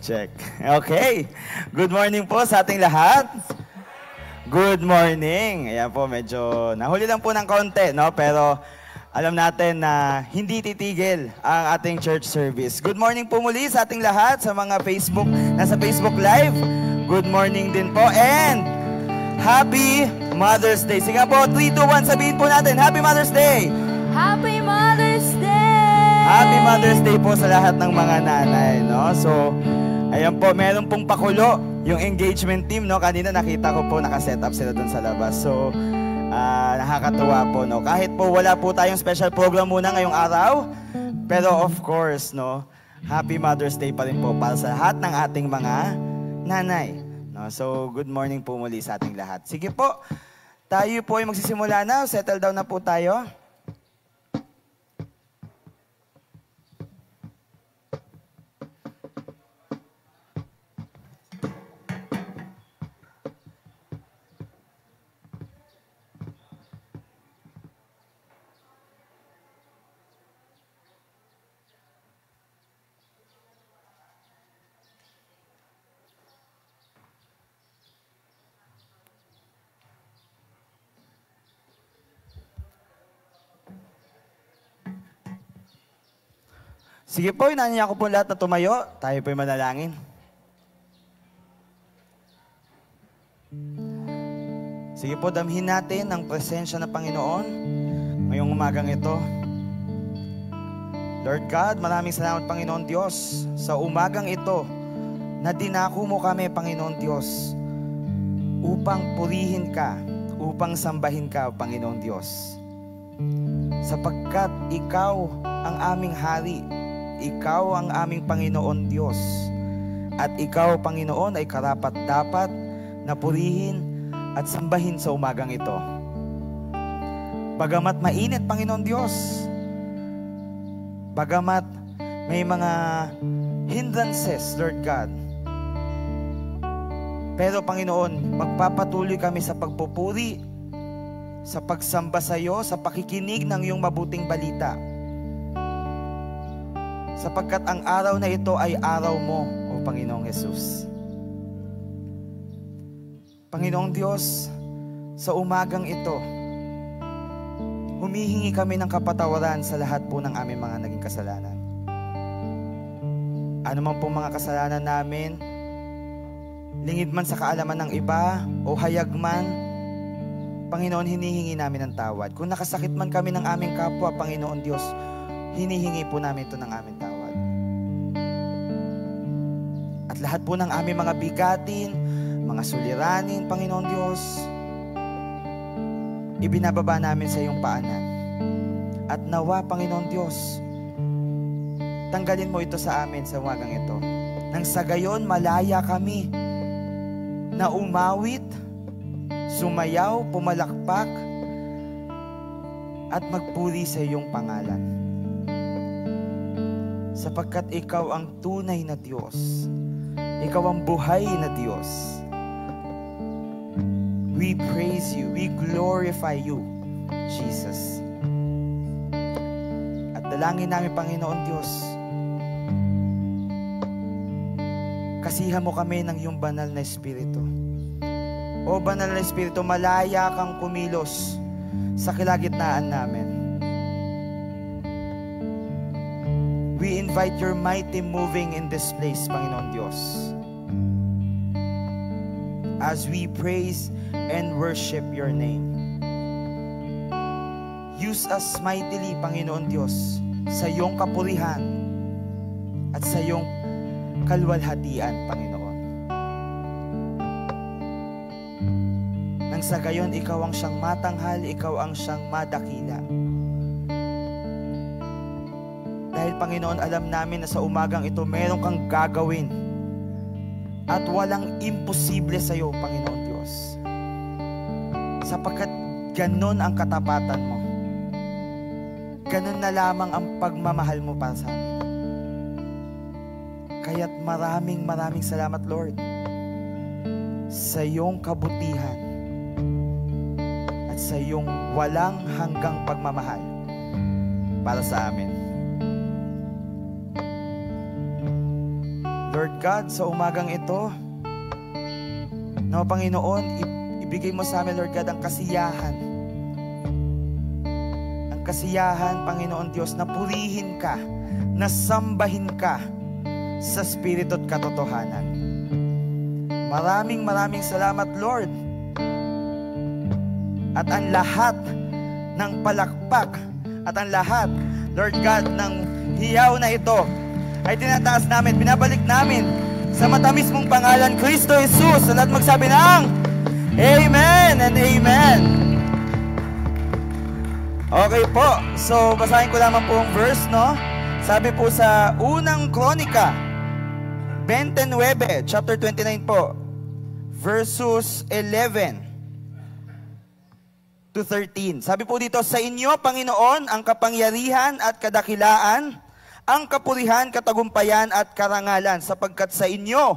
Check. Okay. Good morning po sa ating lahat. Good morning. Ayan po, medyo nahuli lang po ng konti, no? Pero alam natin na hindi titigil ang ating church service. Good morning po muli sa ating lahat, sa mga nasa Facebook Live. Good morning din po. And Happy Mother's Day. Sige po, 3, 2, 1, sabihin po natin, Happy Mother's Day! Happy Mother's Day! Happy Mother's Day po sa lahat ng mga nanay, no? So, ayan po, meron pong pakulo yung engagement team, no? Kanina nakita ko po, nakaset up sila dun sa labas. So, nakakatuwa po, no? Kahit po wala po tayong special program muna ngayong araw, pero of course, no? Happy Mother's Day pa rin po para sa lahat ng ating mga nanay, no? So, good morning po muli sa ating lahat. Sige po, tayo po ay magsisimula na. Settle down na po tayo. Sige po, inanya ko po lahat na tumayo. Tayo po'y manalangin. Sige po, damhin natin ang presensya ng Panginoon ngayong umagang ito. Lord God, maraming salamat, Panginoon Diyos, sa umagang ito na dinako mo kami, Panginoon Diyos, upang purihin ka, upang sambahin ka, Panginoon Diyos. Sapagkat Ikaw ang aming hari, Ikaw ang aming Panginoon Diyos. At Ikaw, Panginoon, ay karapat-dapat na purihin at sambahin sa umagang ito. Bagamat mainit, Panginoon Diyos, bagamat may mga hindrances, Lord God, pero Panginoon, magpapatuloy kami sa pagpupuri, sa pagsamba sa iyo, sa pakikinig ng iyong mabuting balita. Sapagkat ang araw na ito ay araw mo, O Panginoong Hesus. Panginoong Diyos, sa umagang ito, humihingi kami ng kapatawaran sa lahat po ng aming mga naging kasalanan. Ano man po mga kasalanan namin, lingid man sa kaalaman ng iba o hayag man, Panginoon, hinihingi namin ng tawad. Kung nakasakit man kami ng aming kapwa, Panginoon Diyos, hinihingi po namin ito ng aming tawad. At lahat po ng aming mga bigatin, mga suliranin, Panginoon Diyos, ibinababa namin sa iyong paanan. At nawa, Panginoon Diyos, tanggalin mo ito sa amin sa umagang ito. Nang sa gayon, malaya kami na umawit, sumayaw, pumalakpak, at magpuri sa iyong pangalan. Sapagkat ikaw ang tunay na Diyos. Ikaw ang buhay na Diyos. We praise you. We glorify you, Jesus. At dalangin namin, Panginoon Diyos, kasihan mo kami ng iyong banal na Espiritu. O banal na Espiritu, malaya kang kumilos sa kalagitnaan namin. We invite your mighty moving in this place, Panginoon Diyos. As we praise and worship your name. Use us mightily, Panginoon Diyos, sa iyong kapurihan at sa iyong kalwalhatian, Panginoon. Nang sa gayon, ikaw ang siyang matanghal, ikaw ang siyang madakila. Dahil, Panginoon, alam namin na sa umagang ito, meron kang gagawin at walang imposible sa iyo, Panginoon Diyos. Sapagkat ganon ang katapatan mo. Ganon na lamang ang pagmamahal mo para sa amin. Kaya't maraming salamat, Lord, sa iyong kabutihan at sa iyong walang hanggang pagmamahal para sa amin. Lord Lord God, sa umagang ito, na Panginoon, ibigay mo sa amin, Lord God, ang kasiyahan. Ang kasiyahan, Panginoon Diyos, na purihin ka, na sambahin ka sa Espiritu at katotohanan. Maraming salamat, Lord. At ang lahat ng palakpak at ang lahat, Lord God, ng hiyaw na ito ay tinataas namin, binabalik namin sa matamis mong pangalan, Kristo Jesus. Sa lahat magsabi ng Amen and Amen. Okay po, so basahin ko lamang po ang verse, no? Sabi po sa unang Kronika 29, chapter 29 po, verses 11 to 13. Sabi po dito, sa inyo, Panginoon, ang kapangyarihan at kadakilaan, ang kapurihan, katagumpayan at karangalan, sapagkat sa inyo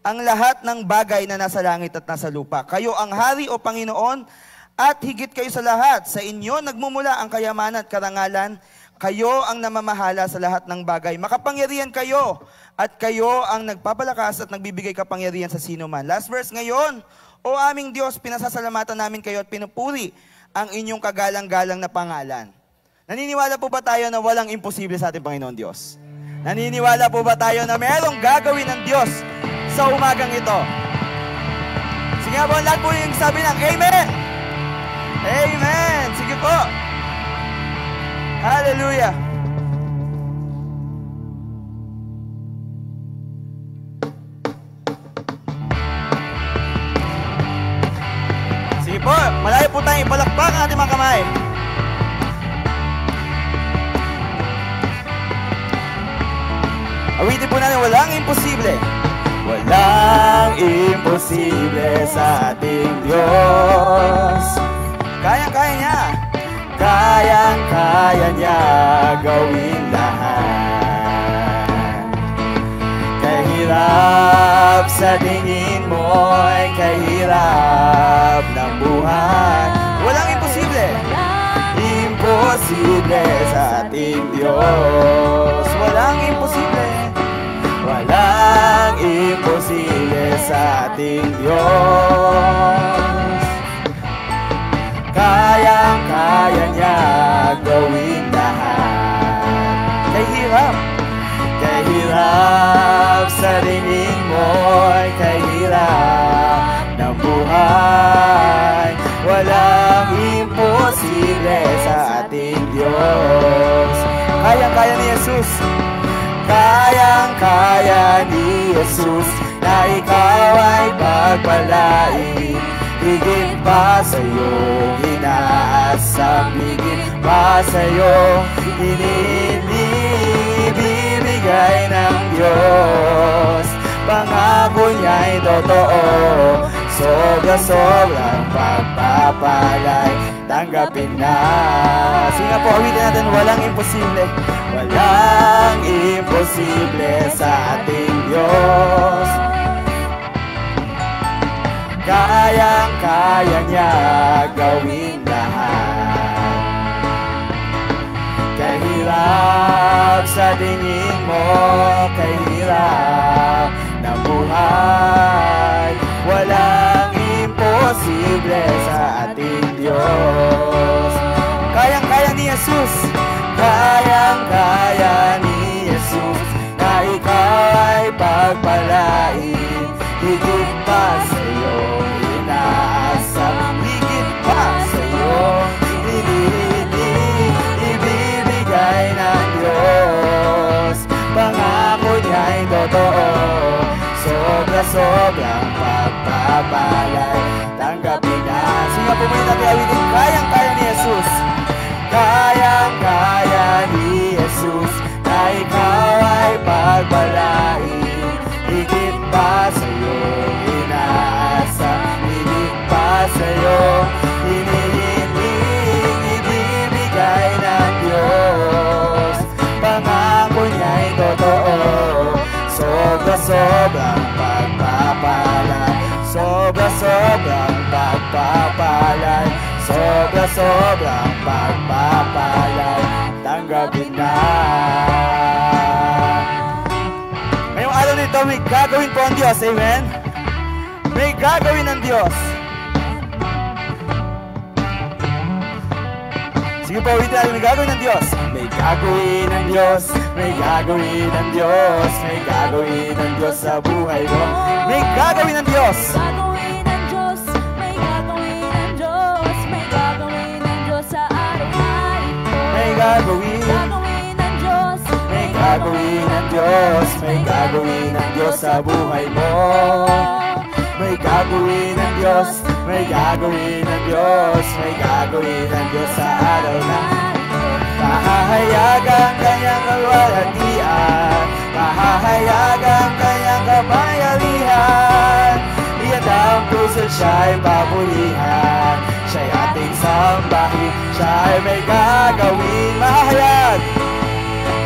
ang lahat ng bagay na nasa langit at nasa lupa. Kayo ang hari o Panginoon, at higit kayo sa lahat. Sa inyo nagmumula ang kayamanan at karangalan. Kayo ang namamahala sa lahat ng bagay. Makapangyarihan kayo, at kayo ang nagpapalakas at nagbibigay kapangyarihan sa sino man. Last verse ngayon, O aming Diyos, pinasasalamatan namin kayo at pinupuri ang inyong kagalang-galang na pangalan. Naniniwala po ba tayo na walang imposible sa ating Panginoon Diyos? Naniniwala po ba tayo na mayroong gagawin ng Diyos sa umagang ito? Sige po, lahat po yung sabi ng Amen! Amen! Sige po! Hallelujah! Sige po, malayo po tayong ipalakpak ang ating mga kamay. Awitin po natin, walang imposible. Walang imposible sa ating Diyos. Kayang-kaya niya. Kayang-kaya niya gawin lahat. Kahirap sa tingin mo'y kahirap ng buhay. Walang imposible. Imposible sa ating Diyos. Walang imposible. Walang imposible sa ating Diyos. Kayang-kaya niya gawin lahat. Kahirap sa ringin mo'y kahirap ng buhay. Walang imposible sa ating Diyos. Kayang-kaya ni Jesus. Kayang-kaya ni Jesus na ikaw ay pagpalain. Higit pa sa'yo inaasam, higit pa sa'yo inibibigay ng Diyos. Pangako niya'y totoo, sobra-sobrang pagpapalay. Tanggapin na. Sige nga po, awitin natin, walang imposible. Walang imposible sa ating Diyos. Kayang-kaya niya gawin lahat. Kahirap sa tingin mo, kahirap ng buhay. Walang imposible sa ating Diyos. Kayang-kaya ni Jesus. Kayang-kaya ni Jesus na ikaw ay pagpalain. Higit pa sa'yo inaasam, higit pa sa'yo ibibigay ng Diyos. Pangako niya'y totoo, sobra-sobrang pagpapalay. Tanggapin na. Sige po muli natin awitin. Kayang-kaya ni Jesus. Kayang-kaya ni Jesus na ikaw ay pagpalain. Higit pa sa'yo inaasam, higit pa sa'yo ibibigay ng Diyos. Pangako niya'y totoo, sobra-sobrang pagpapalay. Sobra-sobrang pagpapalay. Sobra-sobrang pagpapalay. Tanggapin na. Ngayong araw nito, may po ang Diyos. Amen? May gagawin ng Diyos. Sige po, ulitin natin. May gagawin ng Diyos. May gagawin ng Diyos. May gagawin ng Diyos. May gagawin ng Diyos sa buhay mo. May gagawin ng Diyos. Gagawin ng Diyos. May gagawin ng Diyos. May gagawin ng Diyos sa araw na ito. May gagawin. Gagawin ng Diyos. May gagawin ng Diyos. May gagawin ng Diyos sa buhay mo. May gagawin ng Diyos. May gagawin ng Diyos. May gagawin ng Diyos sa araw na mahahayag ang kanyang kalwalhatian. Mahahayag ang kanyang kapangyarihan. Iyan ang puso, siya'y papulihan. Siya'y ating sambahin. Siya'y may gagawin. Mahahayag.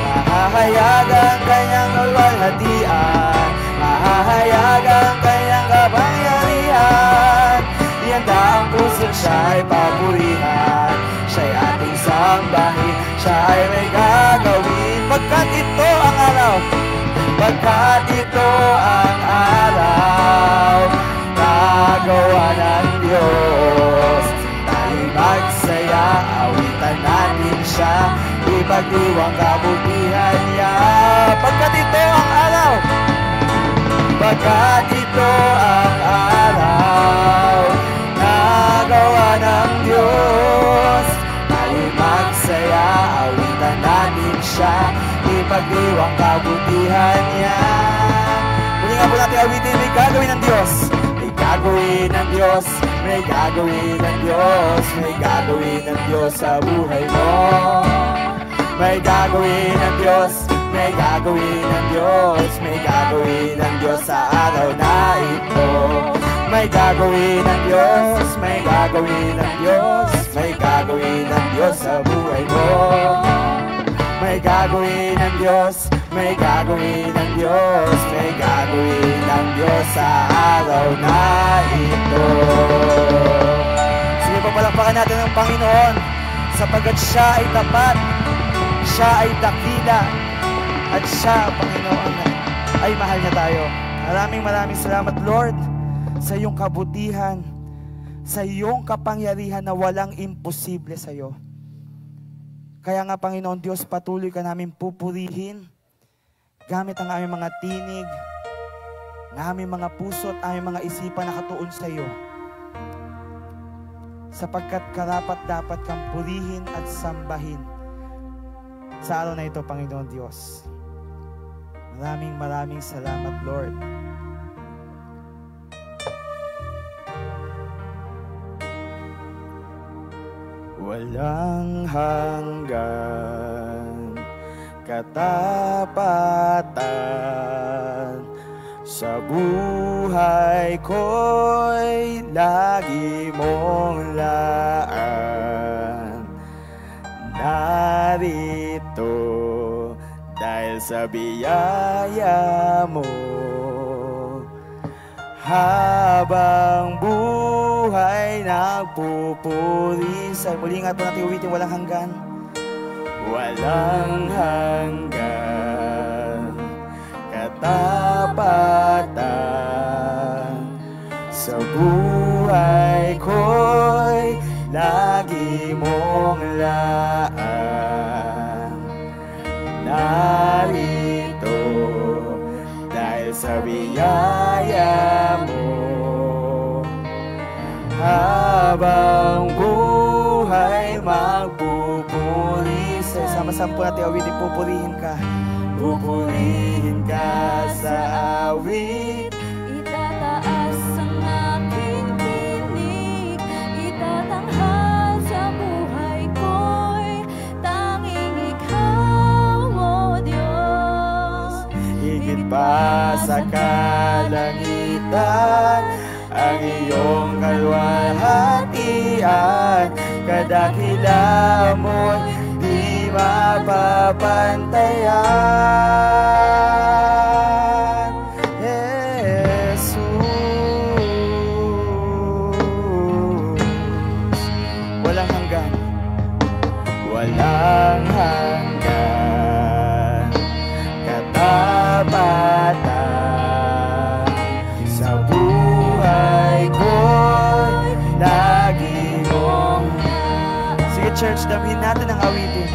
Mahahayag ang kanyang kalwalhatian. Mahahayag ang kanyang kapangyarihan. Ihanda ang puso, siya'y papurihan. Siya'y ating sambahin. Siya'y may gagawin. Pagkat ito ang araw. Pagkat ito ang araw. Nagawa ng Diyos. Tayo'y magsaya, awitan natin siya. Ipagdiwang kabutihan niya. Pagkat ito ang araw. Pagkat ito ang araw. Nagawa ng Diyos. Tayo'y magsaya, awitan natin siya. Ipagdiwang kabutihan niya. Muli nga po natin awitin. May gagawin ng Diyos. May gagawin ng Diyos. May gagawin ng Diyos. May gagawin ng Diyos sa buhay mo. May gagawin ng Diyos. May gagawin ng Diyos. May gagawin ng Diyos sa araw na ito. May gagawin ng Diyos. May gagawin ng Diyos. May gagawin ng Diyos sa buhay mo. May gagawin ng Diyos. May gagawin ng Diyos. May gagawin ng Diyos sa araw na ito. Sige, papalakpakan natin ang Panginoon sapagkat siya ay tapat. Siya ay dakila. At siya, Panginoon, ay mahal niya tayo. Maraming salamat, Lord, sa iyong kabutihan, sa iyong kapangyarihan na walang imposible sa iyo. Kaya nga, Panginoon Diyos, patuloy ka namin pupurihin gamit ang aming mga tinig, ang aming mga puso at aming mga isipan na katuon sa iyo. Sapagkat karapat dapat kang purihin at sambahin sa araw na ito, Panginoon Diyos. Maraming salamat, Lord. Walang hanggan, katapatan sa buhay ko'y lagi mong laan. Narito dahil sa biyaya mo, habang buhay nagpupuri sa'yo. Muli nga po natin uwitin, walang hanggan. Walang hanggan, katapatan sa buhay ko'y lagi mong laan. Narito dahil sa biyaya mo, habang buhay magpupuri sa'yo. Sama-sama po natin awitin, pupurihin ka. Pupurihin ka sa awit. Itataas ang aking tinig, itatanghal sa buhay ko'y tanging ikaw, O Diyos. Higit pa sa kalangitan ang iyong kalwalhatian, kadakila mo'y di mapapantayan. Jesus, walang hanggan, walang hanggan, katapatan awitin.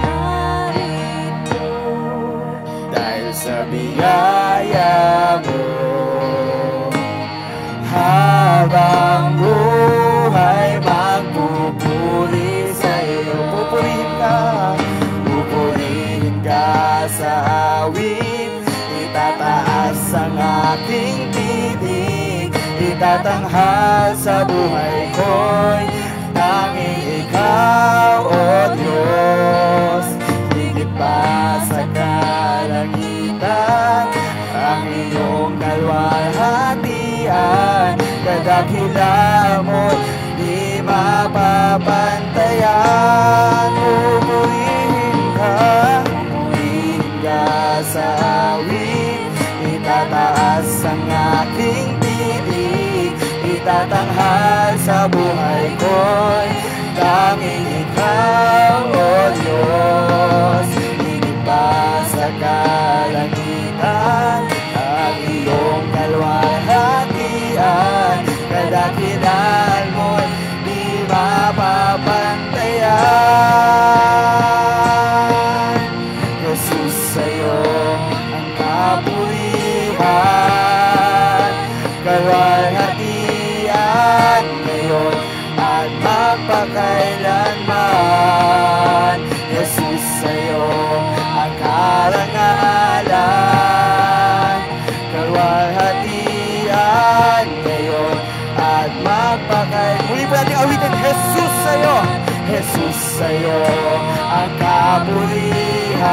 narito. Dahil sa biyaya mo, habang buhay magpupuri sa'yo. Pupurihin ka sa awit, itataas ang aking tinig, itatanghal sa buhay ko'y tanging ikaw, O Diyos. Higit pa sa kalangitan ang iyong kalwalhatian, kadakila mo't di mapapantayan. Pupurihin ka sa awit, itataas ang aking tinig, itatanghal sa buhay ko'y tanging ikaw, O Diyos. Higit pa sa kalangitan ang iyong kalwalhatian, kadakilan mo't di mapapantayan. Jesus, sa'yo ang kapurihan, kalwalhatian ngayon at magpakailanman. Jesus, sa'yo ang karangalan, kalwalhatian ngayon at magpakailanman. Muli po natin awitin, Jesus, sa'yo. Jesus, sa'yo ang kapurihan,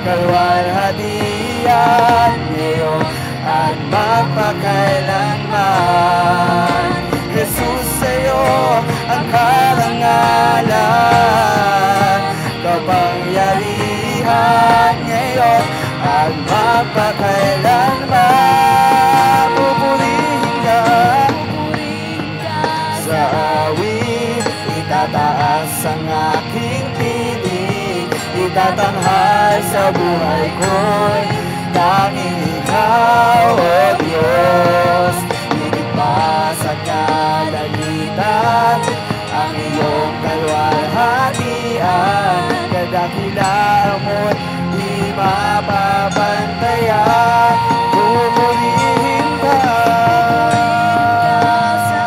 kalwalhatian ngayon at magpakailanman. Jesus, sa'yo ang karangalan, kapangyarihan ngayon at magpakailanman. Pupurihin ka sa awit, itataas ang aking tinig, itatanghal sa buhay ko'y tanging ikaw, O Diyos. Higit pa sa kalangitan ang iyong kalwalhatian, kadakila mo't di mapapantayan. Pupurihin ka sa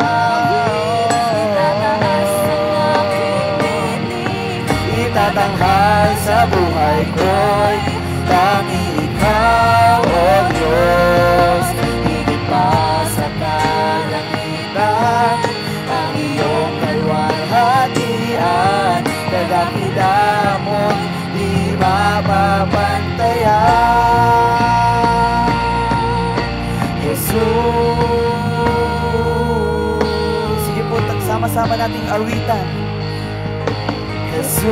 itatanghal sa buhay ko'y tanging ikaw, O Diyos. Higit pa sa kalangitan ang iyong kalwalhatian, kadakila mo't di mapapantayan. Jesus. Sige po, sama-sama nating awitan. Jesus,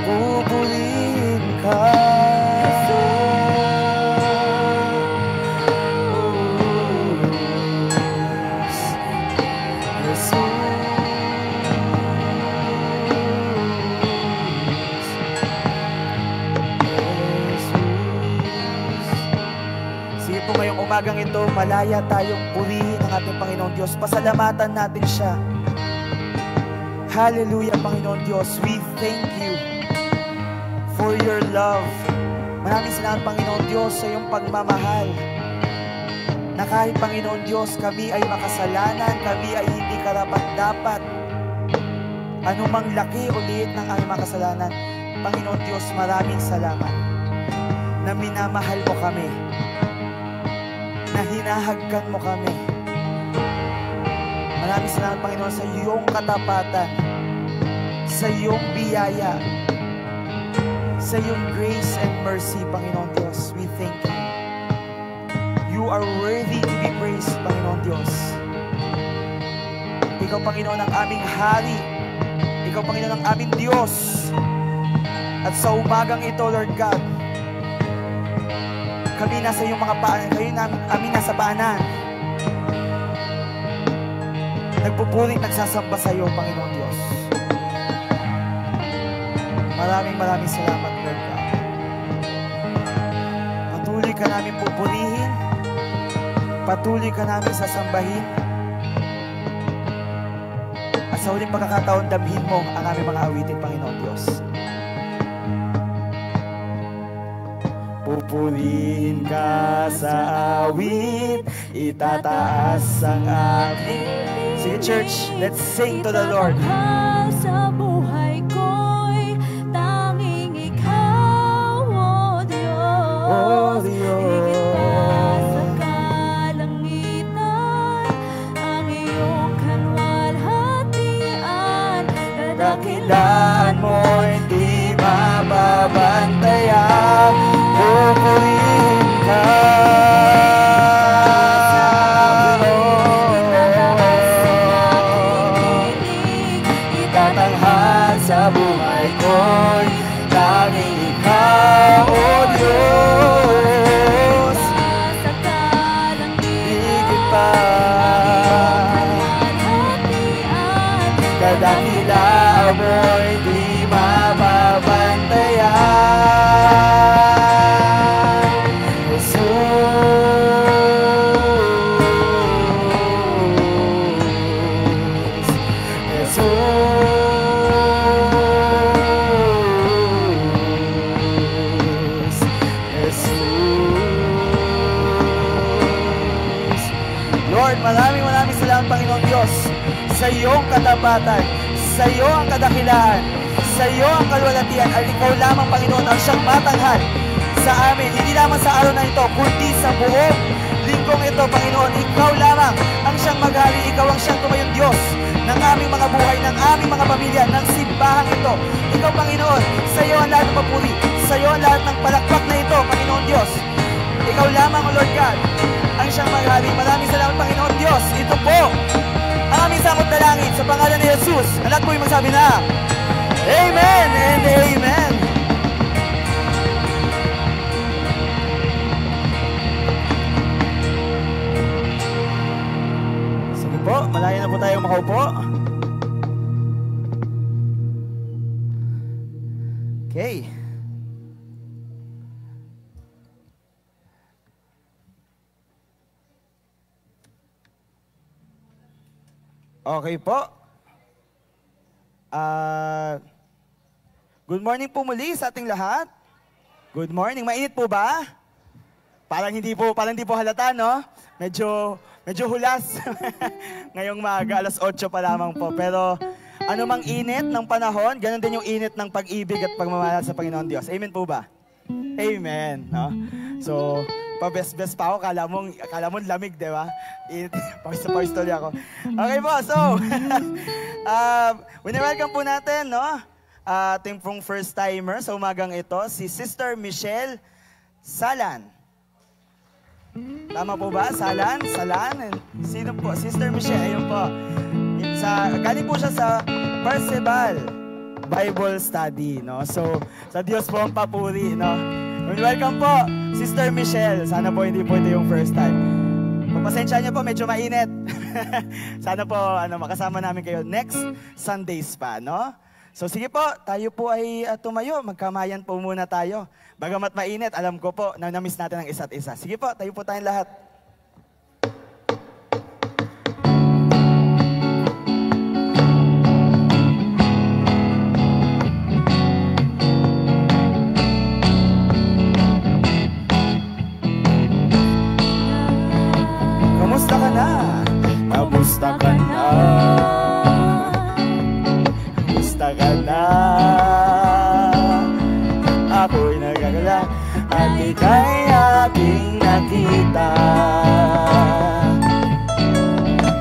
pupurihin ka. Sige po, ngayong umagang ito, malaya tayong purihin ang ating Panginoon Diyos. Pasalamatan natin siya. Hallelujah, Panginoon Diyos. We thank you for your love. Maraming salamat, Panginoon Diyos, sa iyong pagmamahal. Na kahit, Panginoon Diyos, kami ay makasalanan, kami ay hindi karapat-dapat. Anumang laki o liit ng aming makasalanan, Panginoon Diyos, maraming salamat na minamahal mo kami, na hinahagkan mo kami. Maraming salamat, Panginoon, sa iyong katapatan, sa iyong biyaya, sa iyong grace and mercy, Panginoon Diyos. We thank you. You are worthy to be praised, Panginoon Diyos. Ikaw, Panginoon, ang aming hari. Ikaw, Panginoon, ang aming Diyos. At sa umagang ito, Lord God, kami nasa iyong mga paanan, kayo amin nasa paanan. Nagpupuri, nagsasamba sa iyo, Panginoon Diyos. Maraming salamat, Lord God. Patuloy ka namin pupurihin, patuloy ka namin sasambahin. sa huling pagkakataon, damhin mo ang aming mga awitin, Panginoon Diyos. Pupurihin ka sa awit, itataas ang aking. Sige church, let's sing to the Lord. Sa buhay ko'y tanging ikaw, O Diyos. O Diyos. Higit pa sa kalangitan, ang iyong kalwalhatian. Kadakilaan mo hindi mababantayan. Pupurihin ka. Itatanghal sa buhay ko'y tanging ikaw, O Diyos. Higit pa kadakilaan mo hindi mababantayan. Lord, maraming salamat, Panginoon Diyos, sa iyong katapatan, sa iyo ang kadakilaan, sa iyo ang kalwalhatian, at ikaw lamang, Panginoon, ang siyang matanghal sa amin, hindi lamang sa araw na ito, kundi sa buong linggong ito, Panginoon. Ikaw lamang ang siyang maghari, ikaw ang siyang tumayong Diyos ng aming mga buhay, ng aming mga pamilya, ng simbahang ito. Ikaw, Panginoon, sa iyo ang lahat ng papuri, sa iyo ang lahat ng palakpak na ito, Panginoon Diyos. Ikaw lamang, Lord God, ang siyang maghari. Maraming salamat, Panginoon Diyos. Ito po ang aming samot na langit sa pangalan ni Jesus. Ang lahat po yung magsabi na Amen and Amen. Sige po, malaya na po tayo makaupo. Okay. Okay po. Good morning po muli sa ating lahat. Good morning. Mainit po ba? Parang hindi po halata, no? Medyo hulas. Ngayong maaga, alas 8 pa lamang po. Pero anumang init ng panahon, ganun din yung init ng pag-ibig at pagmamahal sa Panginoon Diyos. Amen po ba? Amen, no? So, pa-best pa ako, kala mo lamig, di ba? Pawis tuloy ako. Okay po, so, welcome po natin, no? Ating pong first timer sa umagang ito, si Sister Michelle Salan. Tama po ba? Salan? Sino po? Sister Michelle, ayun po. Galing po siya sa Perceval Bible Study, no? So, sa Diyos po ang papuri, no? Welcome po, Sister Michelle. Sana po hindi po ito yung first time. Pagpasensya niyo po, medyo mainit. Sana po makasama namin kayo next Sundays pa, no? So sige po, tayo po ay tumayo. Magkamayan po muna tayo. Bagamat mainit, alam ko po na namiss natin ang isa't isa. Sige po, tayo po tayong lahat. Kamusta ka na? Kamusta ka na? Kamusta ka na? Ako'y nagagala at ika'y aking nakita.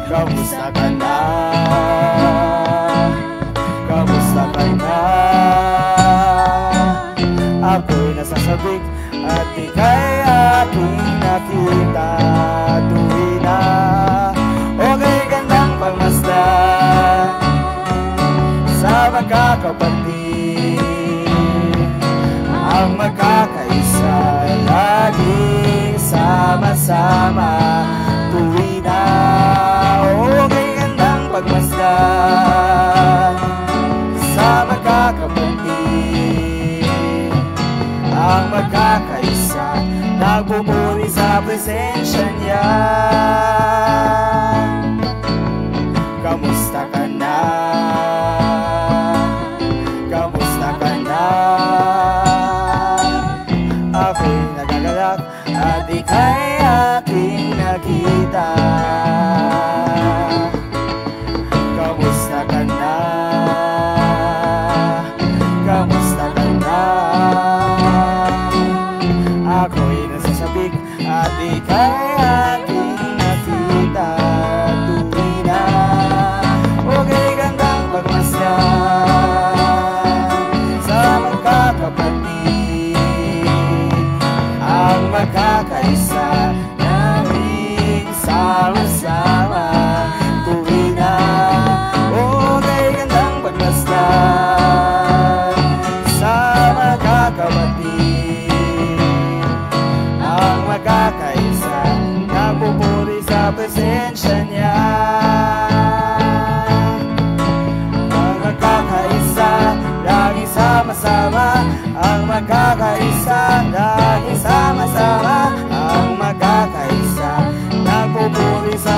Kamusta ka na? Kamusta ka na? Ako'y nasasabik at ika'y aking nakita. Tuwi na okay gandang pagmasdan sa magkakapatid, ang magkakaisa, laging sama-sama. Tuwi na okay gandang pagmasdan sa magkakapatid, ang magkakaisa, nagpupuri sa presensya niya. Kamusta ka na?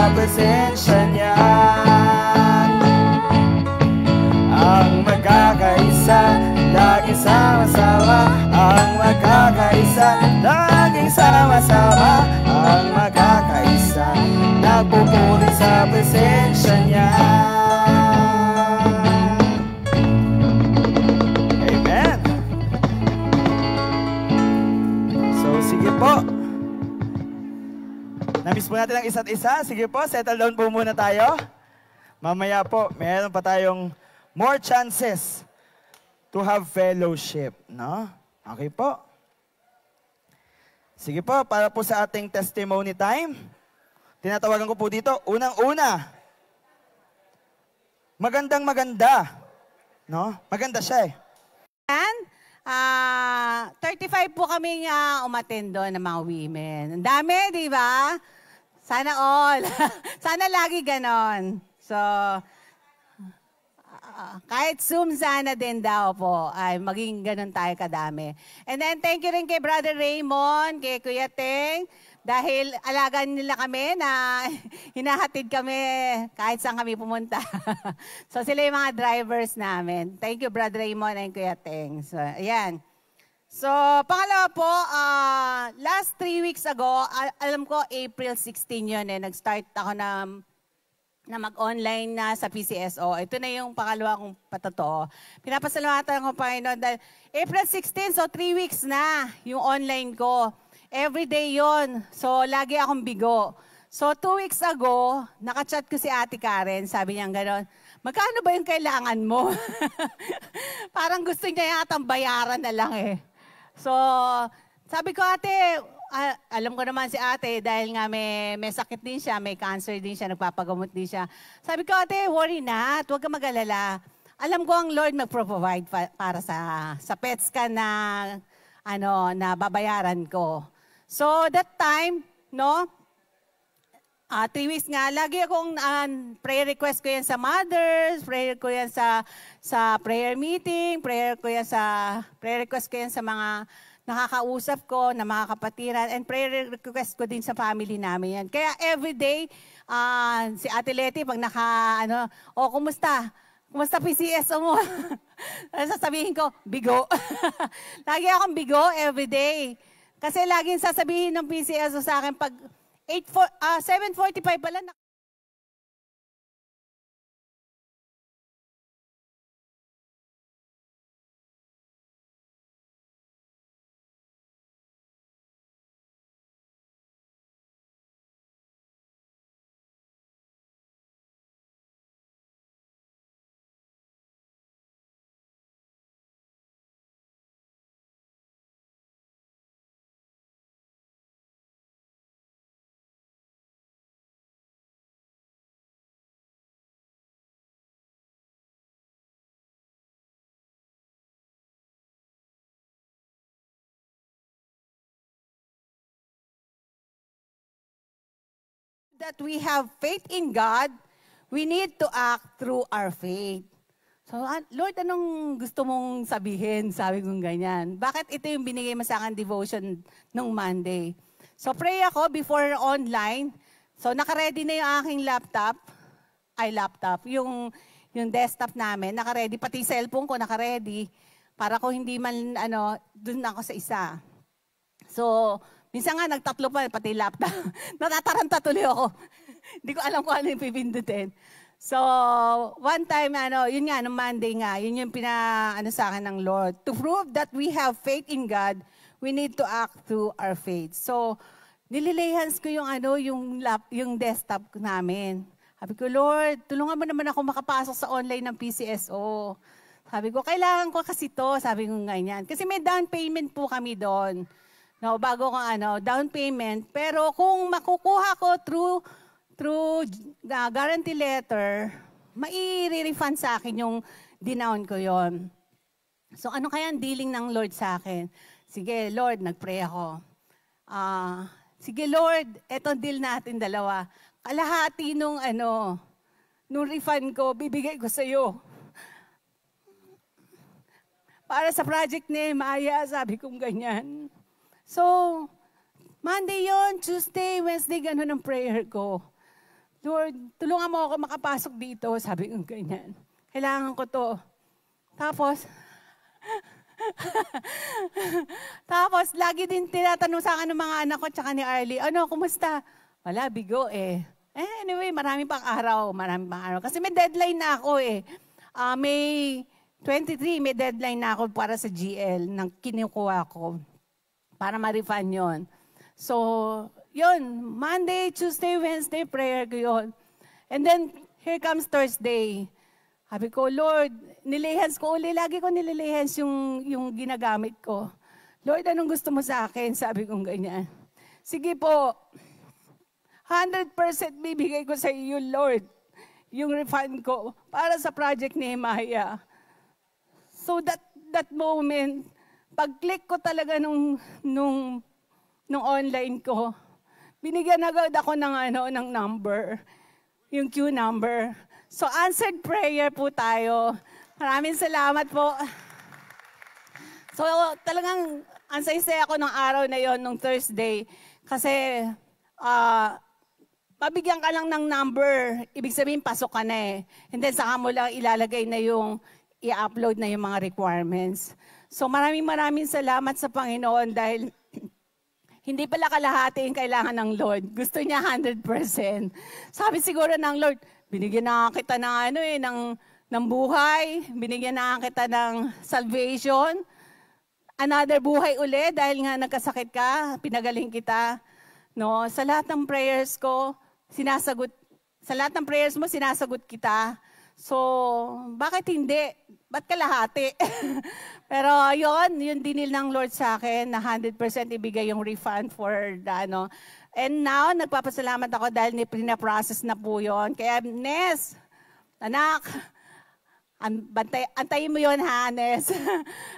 sa presensya niya. Ang magkakaisa, laging sama-sama. Ang magkakaisa, laging sama-sama. Ang magkakaisa, nagpupuri sa presensya niya. Amen. So, sige po. Namiss po natin ang isa't isa. Sige po, settle down po muna tayo. Mamaya po, meron pa tayong more chances to have fellowship, no? Okay po. Sige po, para po sa ating testimony time, tinatawagan ko po dito, unang-una, magandang-maganda, no? Maganda siya eh. 35 po kaming umattend doon ng mga women. Ang dami, di ba? Sana all. Sana lagi ganon. So, kahit Zoom sana din daw po, ay maging ganun tayo kadami. And then, thank you rin kay Brother Raymond, kay Kuya Teng, dahil alagaan nila kami na hinahatid kami kahit saan kami pumunta. So, sila yung mga drivers namin. Thank you, Brother Raymond and Kuya Teng. So, ayan. So, pangalawa po, last 3 weeks ago, alam ko, April 16 yun eh, nag-start ako na mag-online na sa PCSO. Ito na yung pangalawa kong patotoo. Pinapasalamatan ko, Panginoon, dahil April 16, so 3 weeks na yung online ko. Everyday yon. So, lagi akong bigo. So, 2 weeks ago, nakachat ko si Ate Karen. Sabi niya gano'n, magkano ba yung kailangan mo? Parang gusto niya yatang bayaran na lang eh. So, sabi ko, Ate, alam ko naman si Ate dahil nga may sakit din siya, may cancer din siya, nagpapagamot din siya. Sabi ko, Ate, worry not, huwag ka mag-alala. Alam ko ang Lord mag-provide para sa pets ka na, na babayaran ko. So, that time, no, 3 weeks nga, lagi akong prayer request ko yan sa mothers, prayer ko yan sa prayer meeting, prayer request ko yan sa mga nakakausap ko na mga kapatiran, and prayer request ko din sa family namin yan. Kaya everyday, si Ate Leti, pag kumusta? Kumusta PCSO mo? Sasabihin ko, bigo. Lagi akong bigo everyday. Kasi laging sasabihin ng PCSO sa akin, pag 7:45 pala, that we have faith in God, we need to act through our faith. So, Lord, anong gusto mong sabihin? Sabi kong ganyan. Bakit ito yung binigay mo sa akin devotion nung Monday? So, pray ako before online. So, nakaready na yung aking laptop. Yung desktop namin, nakaready. Pati cellphone ko, nakaready. Para ko hindi man, dun ako sa isa. So, minsan nga, nagtatlo pa, pati laptop. Natataranta tuloy ako. Hindi ko alam kung ano yung pipindutin. So, one time, yun nga, nung Monday nga, yun yung sa akin ng Lord. To prove that we have faith in God, we need to act through our faith. So, nililay-hands ko yung desktop namin. Sabi ko, Lord, tulungan mo naman ako makapasok sa online ng PCSO. Sabi ko, kailangan ko kasi to, sabi ko ganyan. Kasi may down payment po kami doon. No, bago ko down payment. Pero kung makukuha ko through guarantee letter, mai-refund sa akin yung dinown ko yon. So ano kaya ang dealing ng Lord sa akin? Sige, Lord, nagpray ako. Sige, Lord, etong deal natin dalawa. Kalahati nung refund ko, bibigay ko sa iyo. Para sa project ni Maya, sabi kong ganyan. So, Monday yon, Tuesday, Wednesday, gano'n ang prayer ko. Lord, tulungan mo ako makapasok dito. Sabi ko ganyan. Kailangan ko to. Tapos, lagi din tinatanong sa akin ng mga anak ko tsaka ni Arlie, ano, kumusta? Wala, bigo eh. Anyway, marami pang araw. Kasi may deadline na ako eh. May 23, may deadline na ako para sa GL nang kinukuha ko para ma-refund yun. So, yun, Monday, Tuesday, Wednesday, prayer ko yun. And then, here comes Thursday. Sabi ko, Lord, nilihens ko uli. Lagi ko nililihens yung ginagamit ko. Lord, anong gusto mo sa akin? Sabi ko ganyan. Sige po, 100% bibigay ko sa iyo, Lord, yung refund ko para sa Project Nehemiah. So that moment, pag-click ko talaga nung online ko, binigyan agad ako ng number, yung queue number. So answered prayer po tayo. Maraming salamat po. So talagang ansay-say ako ng araw na yon, nung Thursday, kasi mabigyan ka lang ng number, ibig sabihin pasok ka na eh. And then saka mo lang ilalagay na yung, i-upload na yung mga requirements. So maraming salamat sa Panginoon dahil hindi pala kalahati yung kailangan ng Lord. Gusto niya 100%. Sabi siguro ng Lord, binigyan na kita ng buhay, binigyan na kita ng salvation, another buhay uli dahil nga nagkasakit ka, pinagaling kita. No, sa lahat ng prayers ko, sinasagot kita. So, bakit hindi? Ba't kalahati? Pero yun dinil ng Lord sa akin na 100% ibigay yung refund for the ano. And now, nagpapasalamat ako dahil pinaprocess na po yun. Kaya, Nes, anak, antayin mo yun, ha, Nes?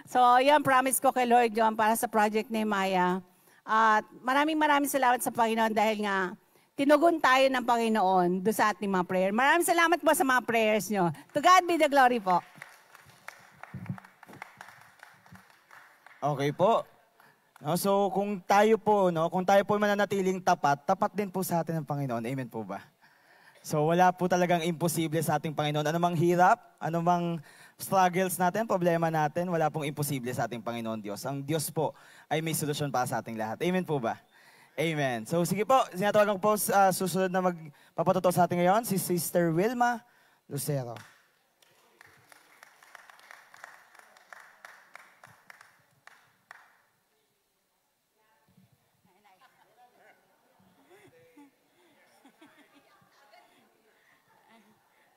So, yun, promise ko kay Lord yun para sa Project Nehemiah. At maraming salamat sa Panginoon dahil nga, tinugon tayo ng Panginoon doon sa ating mga prayer. Maraming salamat po sa mga prayers nyo. To God be the glory po. Okay po. No, so kung tayo po mananatiling tapat din po sa atin ng Panginoon. Amen po ba? So wala po talagang imposible sa ating Panginoon. Anumang hirap, anumang struggles natin, problema natin, wala pong imposible sa ating Panginoon Diyos. Ang Diyos po ay may solusyon para sa ating lahat. Amen po ba? Amen. So sige po, sinatawagan ko po susunod na magpapatuto sa atin ngayon, si Sister Wilma Lucero.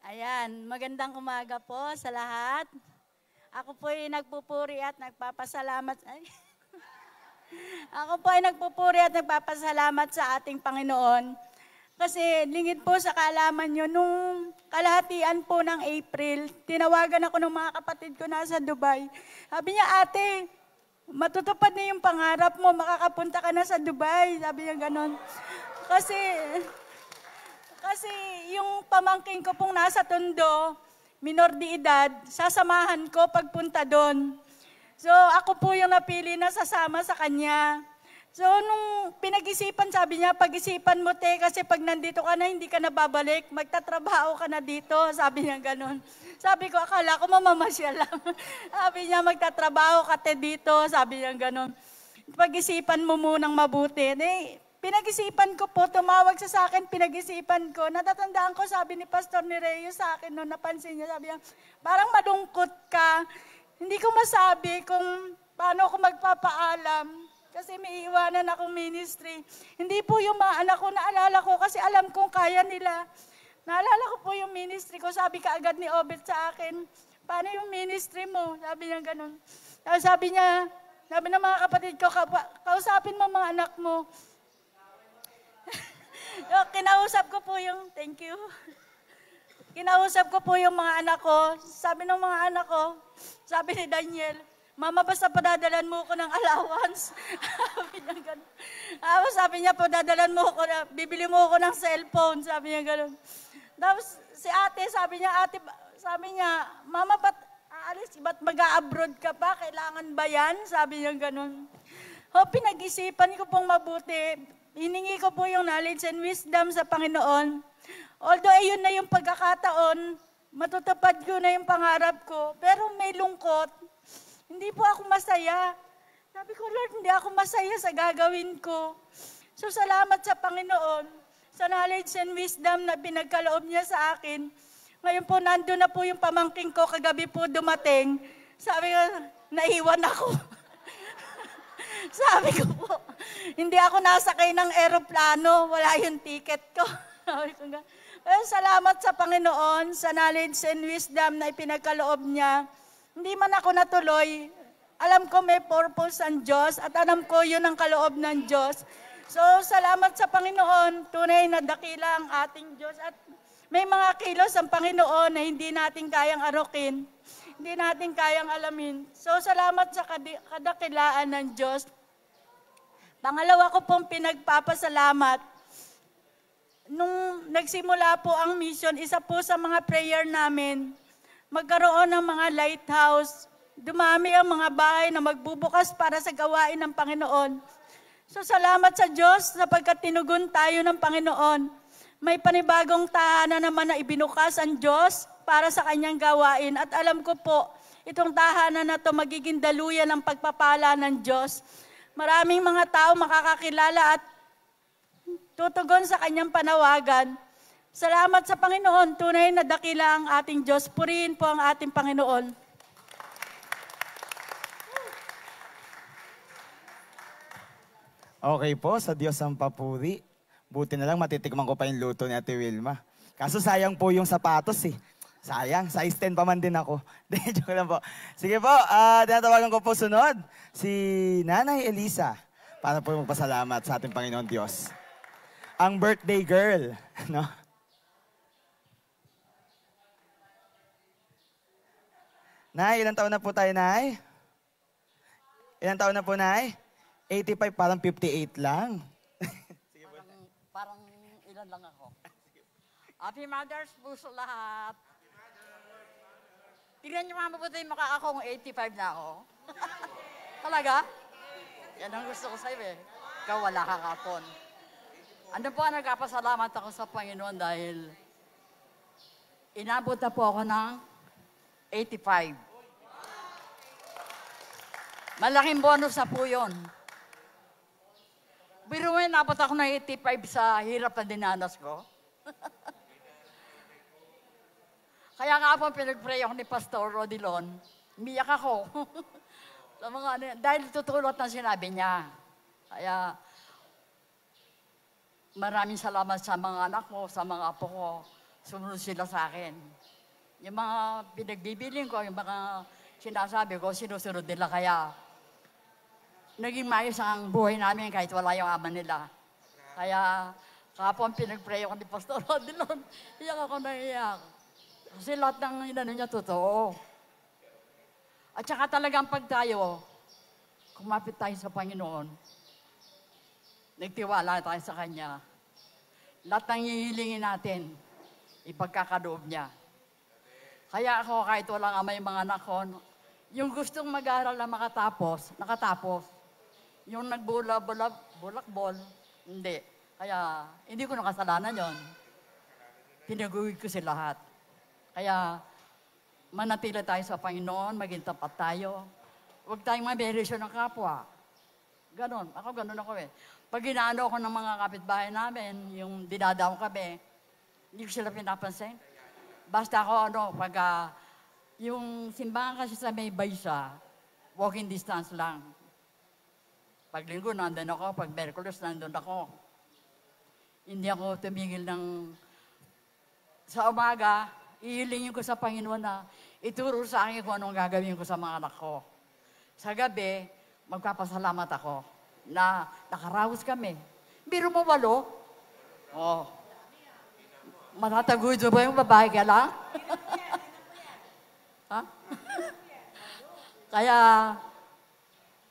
Ayan, magandang umaga po sa lahat. Ako po ay nagpupuri at nagpapasalamat. Ako po ay nagpupuri at nagpapasalamat sa ating Panginoon. Kasi lingid po sa kaalaman nyo, nung kalahatian po ng April, tinawagan ako ng mga kapatid ko nasa Dubai. Sabi niya, ate, matutupad na yung pangarap mo, makakapunta ka na sa Dubai. Sabi niya ganon. Kasi yung pamangking ko pong nasa Tondo, minor de edad, sasamahan ko pagpunta doon. So ako po yung napili na sasama sa kanya. So nung pinag-isipan, sabi niya, pag-isipan mo te, kasi pag nandito ka na, hindi ka na babalik, magtatrabaho ka na dito. Sabi niya ganon. Sabi ko, akala ko mamamasyal lang. Sabi niya, magtatrabaho ka te dito. Sabi niya ganon. Pag-isipan mo munang mabuti. Pinag-isipan ko po, tumawag sa akin, pinag-isipan ko. Natatandaan ko, sabi ni Pastor Nereo sa akin, no, napansin niya, sabi niya, parang malungkot ka. Hindi ko masabi kung paano ako magpapaalam. Kasi may iwanan akong ministry. Hindi po yung mga anak ko, naalala ko, kasi alam kong kaya nila. Naalala ko po yung ministry ko, sabi ka agad ni Obed sa akin, paano yung ministry mo? Sabi niya ganun. Sabi ng mga kapatid ko, kausapin mo mga anak mo. Kinausap ko po yung, thank you. Kinausap ko po yung mga anak ko. Sabi ng mga anak ko, sabi ni Daniel, Mama, basta padadalan mo ko ng allowance. Sabi niya gano'n. Sabi niya, padadalan mo ko, bibili mo ko ng cellphone. Sabi niya gano'n. Tapos si ate, sabi niya, Mama, ba't aalis? Ba't mag-a-abroad ka pa? Kailangan ba yan? Sabi niya gano'n. Pinag-isipan ko pong mabuti. Hiningi ko po yung knowledge and wisdom sa Panginoon. Although ayun na yung pagkakataon, matutupad ko na yung pangarap ko, pero may lungkot. Hindi po ako masaya. Sabi ko, Lord, hindi ako masaya sa gagawin ko. So salamat sa Panginoon, sa knowledge and wisdom na pinagkaloob niya sa akin. Ngayon po, nandun na po yung pamangking ko, kagabi po dumating. Sabi ko, naiwan ako. Sabi ko po, hindi ako nasakay ng eroplano, wala yung ticket ko. Sabi ko nga, salamat sa Panginoon, sa knowledge and wisdom na ipinagkaloob niya. Hindi man ako natuloy, alam ko may purpose ang Diyos at alam ko yun ang kaloob ng Diyos. So, salamat sa Panginoon, tunay na dakila ang ating Diyos at may mga kilos ang Panginoon na hindi natin kayang arukin, hindi natin kayang alamin. So, salamat sa kadakilaan ng Diyos. Pangalawa ko pong pinagpapasalamat, nung nagsimula po ang mission, isa po sa mga prayer namin, magkaroon ng mga lighthouse, dumami ang mga bahay na magbubukas para sa gawain ng Panginoon. So salamat sa Diyos sapagkat tinugon tayo ng Panginoon. May panibagong tahanan naman na ibinukas ang Diyos para sa kanyang gawain. At alam ko po, itong tahanan na to magiging daluyan ng pagpapala ng Diyos. Maraming mga tao makakakilala at tutugon sa kanyang panawagan. Salamat sa Panginoon, tunay na dakila ang ating Diyos. Purihin po ang ating Panginoon. Okay po, sa Diyos ang papuri. Buti na lang matitikman ko pa yung luto ni Ate Wilma. Kaso sayang po yung sapatos eh. Sayang, size 10 pa man din ako. Joke lang po. Sige po, tinatawagan ko po sunod si Nanay Elisa para po magpasalamat sa ating Panginoon Diyos. Ang birthday girl, no? Nay, ilang taon na po tayo, Nay? Ilang taon na po, Nay? 85, parang 58 lang. Parang ilan lang ako. Happy Mother's po sa lahat. Tingnan niyo mga mabuti yung mukha akong 85 na ako. Talaga? Yan ang gusto ko sa'yo eh. Ikaw wala ka kapon. Ano po, nagkapasalamat ako sa Panginoon dahil inabot na po ako ng 85. Malaking bonus na po yun. Biruin, nabot ako ng 85 sa hirap na dinanas ko. Kaya nga po pinag-pray ako ni Pastor Rodilon, umiyak ako. Sa mga, dahil tutulot na sinabi niya. Kaya maraming salamat sa mga anak ko, sa mga apo ko. Sumunod sila sa akin. Yung mga pinagbibiling ko, yung mga sinasabi ko, sinusunod nila. Kaya naging maayos ang buhay namin kahit wala yung ama nila. Kaya kahapon pinag-pray ako ni Pastor Rodilon. Iyak ako na iyak. Kasi lahat ng inano niya totoo. At saka talagang pag tayo, kumapit tayo sa Panginoon, nagtiwala tayo sa Kanya, lahat ng hihilingin natin, ipagkakaloob niya. Kaya ako, kahit walang ama yung mga anak ko, yung gustong mag-aaral na nakatapos. Yung nagbulakbol, hindi. Kaya, hindi ko nakasalanan yon. Pinaguhid ko si lahat. Kaya, manatili tayo sa Panginoon, maging tapat tayo. Huwag tayong maberesyon ng kapwa. Ganon. Ganon ako eh. Pag ginaano ko ng mga kapitbahay namin, yung dinadaw kami, hindi ko sila pinapansin. Basta ako, yung simbahan kasi sa may baysa, walking distance lang. Pag linggo, nandun ako. Pag Merkulos, nandun ako. Hindi ako tumigil sa umaga, ihilingin ko sa Panginoon na ituro sa akin kung anong gagawin ko sa mga anak ko. Sa gabi, magpapasalamat ako na nakaraos kami. Biro mo 8? Oh. Matatagod ba yung babae ka lang? Ha? Kaya,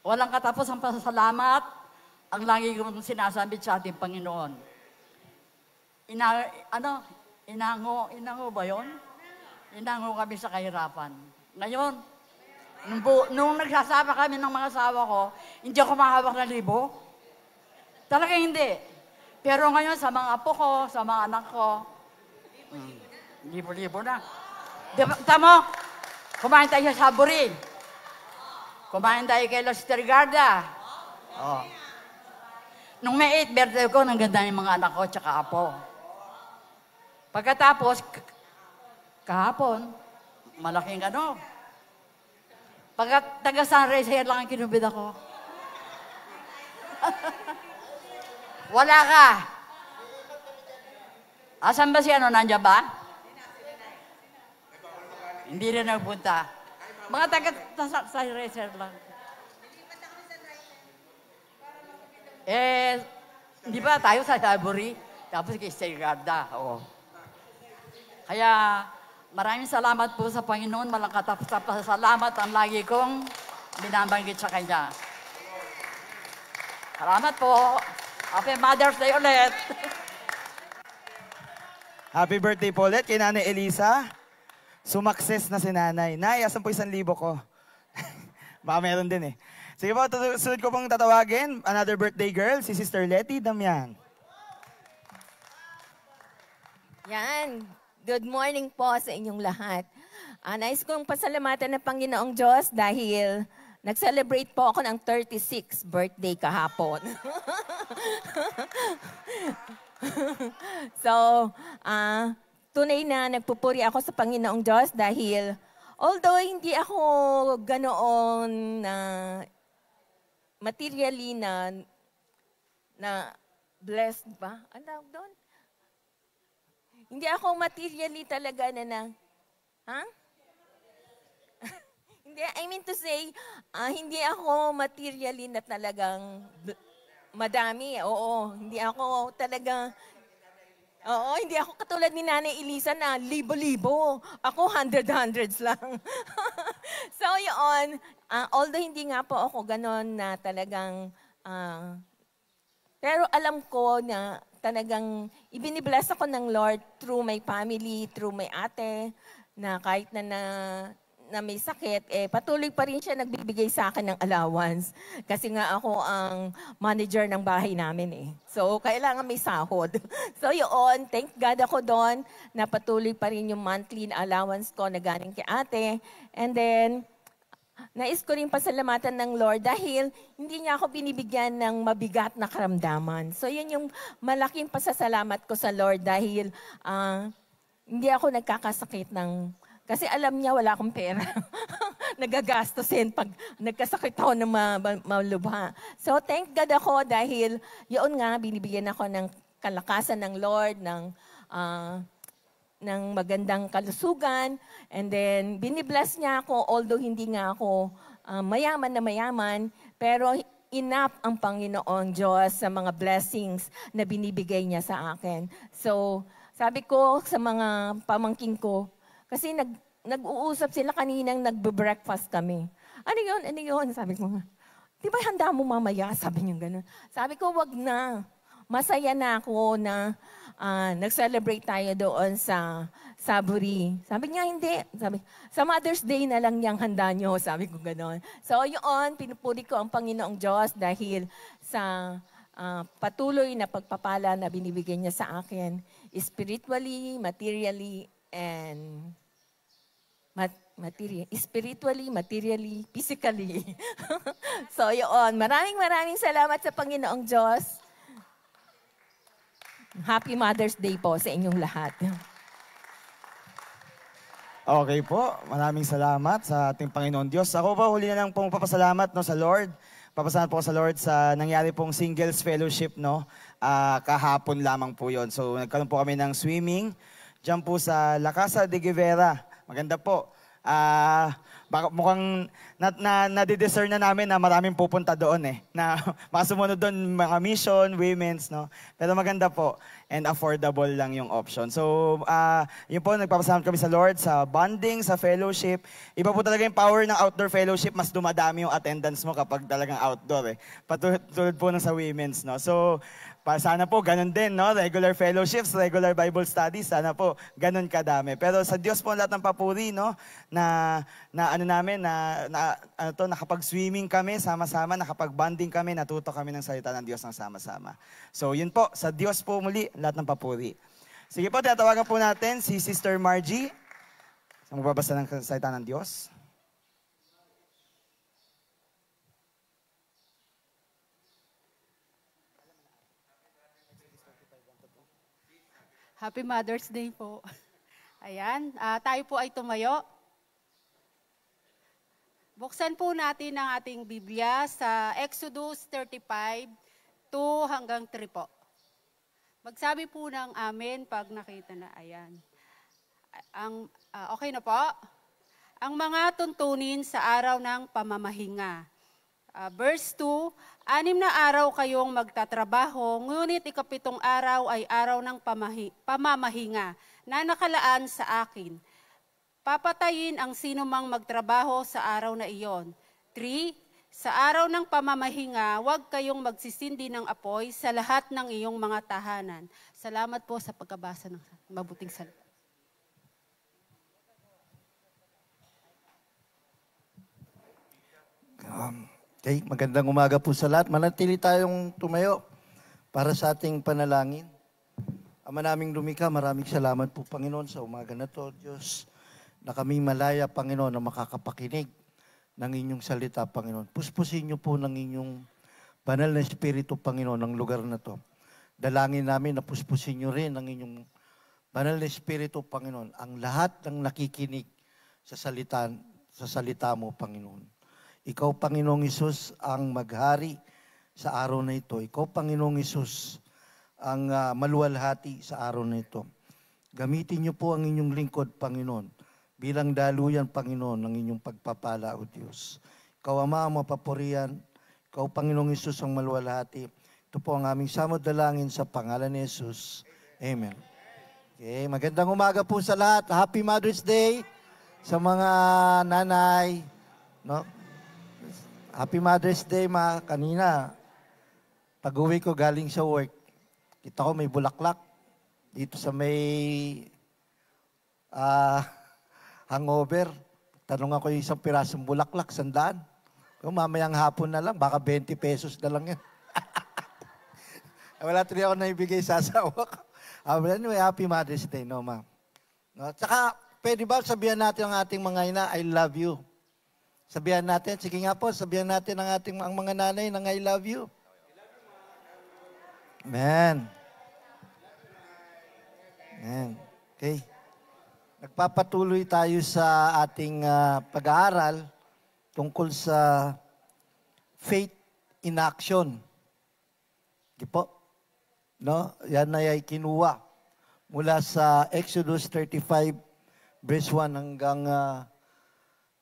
walang katapos ang pasasalamat, ang lagi kong sinasabi sa ating Panginoon. Inango ba yun? Inango kami sa kahirapan. Ngayon, nung nagsasama kami ng mga asawa ko, hindi ako mahawak ng libo. Talaga hindi. Pero ngayon, sa mga apo ko, sa mga anak ko, Libo-libo na. Tamo, kumain tayo sa Saburi. Kumain tayo kay Los Tergarda. Oh. Nung May 8 birthday ko, nang ganda yung mga anak ko tsaka apo. Pagkatapos, kahapon, malaking ano. Pagka taga Sunrise Hair lang ang kinubid ako. Wala ka. Asan ba si ano? Nandiyan ba? Hindi rin nagpunta. Mga taga Sunrise Hair lang. Hindi ba tayo sa Saburi? Tapos kay Stegarda. Oo. Kaya, maraming salamat po sa Panginoon. Walang salamat ang lagi kong binabanggit sa Kanya. Salamat po. Happy Mother's Day ulit. Happy birthday po ulit kay Nanay Elisa. Sumakses na si Nanay. Nay, asan po 1,000 ko? Baka meron din eh. Sige po, sunod ko pong tatawagin. Another birthday girl, si Sister Letty Damian. Yan. Good morning po sa inyong lahat. Nais kong pasalamatan ng Panginoong Diyos dahil nag-celebrate po ako ng 36th birthday kahapon. So, tunay na nagpupuri ako sa Panginoong Diyos dahil although hindi ako ganoon na materially na blessed ba? Ano tawag doon? Hindi ako materially talaga hindi, I mean to say, hindi ako materially na talagang madami. Oo, hindi ako talaga, hindi ako katulad ni Nanay Elisa na libo-libo. Ako hundreds lang. So yun, although hindi nga po ako ganon na talagang, pero alam ko na talagang ibinibless ako ng Lord through my family, through my ate, na kahit na may sakit, patuloy pa rin siya nagbibigay sa akin ng allowance. Kasi nga ako ang manager ng bahay namin eh. So, kailangan may sahod. So, yun, thank God ako doon na patuloy pa rin yung monthly allowance ko na galing kay ate. And then, nais ko rin pasalamatan ng Lord dahil hindi niya ako binibigyan ng mabigat na karamdaman. So, yun yung malaking pasasalamat ko sa Lord dahil hindi ako nagkakasakit ng... Kasi alam niya wala akong pera. Nagagastosin pag nagkasakit ako ng malubha. So, thank God ako dahil yun nga, binibigyan ako ng kalakasan ng Lord, ng magandang kalusugan. And then, binibless niya ako, although hindi nga ako mayaman na mayaman, pero enough ang Panginoon Diyos sa mga blessings na binibigay niya sa akin. So, sabi ko sa mga pamangking ko, kasi nag-uusap sila kaninang nagbe-breakfast kami. Ano yun? Ano yun? Sabi ko, di ba handa mo mamaya? Sabi niya gano'n. Sabi ko, wag na. Masaya na ako na nag-celebrate tayo doon sa Saburi. Sabi niya, hindi. Sabi, sa Mother's Day na lang niyang handa niyo. Sabi ko gano'n. So yun, pinupuri ko ang Panginoong Diyos dahil sa patuloy na pagpapala na binibigyan niya sa akin. Spiritually, materially, and spiritually, materially, physically. So, yun. Maraming salamat sa Panginoong Diyos. Happy Mother's Day po sa inyong lahat. Okay po. Maraming salamat sa ating Panginoon Diyos. Ako po, huli na lang pong papasalamat sa Lord. Papasalamat po sa Lord sa nangyari pong singles fellowship, kahapon lamang po yon. So, nagkaroon po kami ng swimming. Diyan po sa La Casa de Guevara. Maganda po. Baka mukhang nadidiscern na namin na maraming pupunta doon na makasunod doon mga mission, women's, Pero maganda po and affordable lang yung option. So, yun po, nagpapasalamat kami sa Lord sa bonding, sa fellowship. Iba po talaga yung power ng outdoor fellowship. Mas dumadami yung attendance mo kapag talagang outdoor Patulad po ng sa women's, So, sana po ganun din, regular fellowships, regular Bible studies, sana po ganun kadami. Pero sa Diyos po lahat ng papuri, nakapag-swimming kami sama-sama, nakapag-bonding kami, natuto kami ng salita ng Diyos ng sama-sama. So yun po, sa Diyos po muli lahat ng papuri. Sige po, tatawagan po natin si Sister Margie sa magbabasa ng salita ng Diyos. Happy Mother's Day po. Ayan, tayo po ay tumayo. Buksan po natin ang ating Biblia sa Exodus 35, 2 hanggang 3 po. Magsabi po ng amen pag nakita na. Ayan. Okay na po. Ang mga tuntunin sa araw ng pamamahinga. Verse 2, 6 na araw kayong magtatrabaho, ngunit ikapitong araw ay araw ng pamamahinga na nakalaan sa akin. Papatayin ang sinumang magtrabaho sa araw na iyon. 3, sa araw ng pamamahinga, huwag kayong magsisindi ng apoy sa lahat ng iyong mga tahanan. Salamat po sa pagkabasa ng mabuting salita. Okay, magandang umaga po sa lahat. Manatili tayong tumayo para sa ating panalangin. Ama naming lumikha, maraming salamat po Panginoon sa umaga na to, Diyos, na kami malaya, Panginoon, na makakapakinig ng inyong salita, Panginoon. Puspusin niyo po ng inyong banal na Espiritu, Panginoon, ng lugar na to. Dalangin namin na puspusin niyo rin ng inyong banal na Espiritu, Panginoon, ang lahat ng nakikinig sa salita mo, Panginoon. Ikaw, Panginoong Isus, ang maghari sa araw na ito. Ikaw, Panginoong Isus, ang maluwalhati sa araw na ito. Gamitin niyo po ang inyong lingkod, Panginoon, bilang daluyan, Panginoon, ng inyong pagpapala, O Diyos. Ikaw, Ama, ang mapapurihan. Ikaw, Panginoong Isus, ang maluwalhati. Ito po ang aming samod dalangin sa pangalan ni Jesus. Amen. Okay, magandang umaga po sa lahat. Happy Mother's Day sa mga nanay. No? Happy Mother's Day, ma. Kanina, pag-uwi ko galing sa work, kita ko may bulaklak. Dito sa may hangover. Tanong ako yung isang pirasong bulaklak, 100. Kung mamayang hapon na lang, baka 20 pesos na lang yan. Wala tuloy ako naibigay sa asawa ko. Anyway, Happy Mother's Day, no, ma. No? Tsaka, pwede ba sabihan natin ang ating mga ina, I love you. Sabihan natin, sige nga po, sabihan natin ang mga nanay ng I love you. Amen. Amen. Okay. Nagpapatuloy tayo sa ating pag-aaral tungkol sa faith in action. Di po? No? Yan ay kinuha mula sa Exodus 35, verse 1 hanggang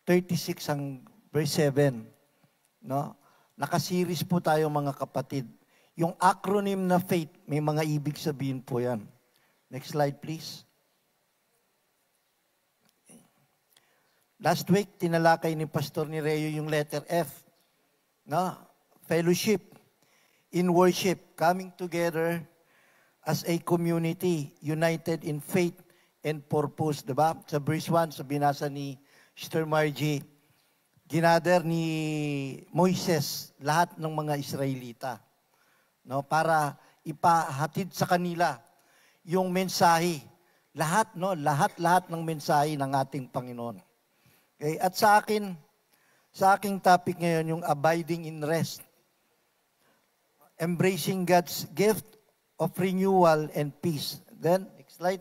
36 ang verse 7. No? Nakasiris po tayo mga kapatid. Yung acronym na faith, may mga ibig sabihin po yan. Next slide please. Last week, tinalakay ni Pastor ni Reo yung letter F. No? Fellowship in worship, coming together as a community, united in faith and purpose. Diba? Sa verse 1, sa binasa ni Sister Margie, ginather ni Moises lahat ng mga Israelita, no, para ipahatid sa kanila yung mensahe, lahat ng mensahe ng ating Panginoon. Okay, at sa aking topic ngayon yung abiding in rest. Embracing God's gift of renewal and peace. Then, next slide.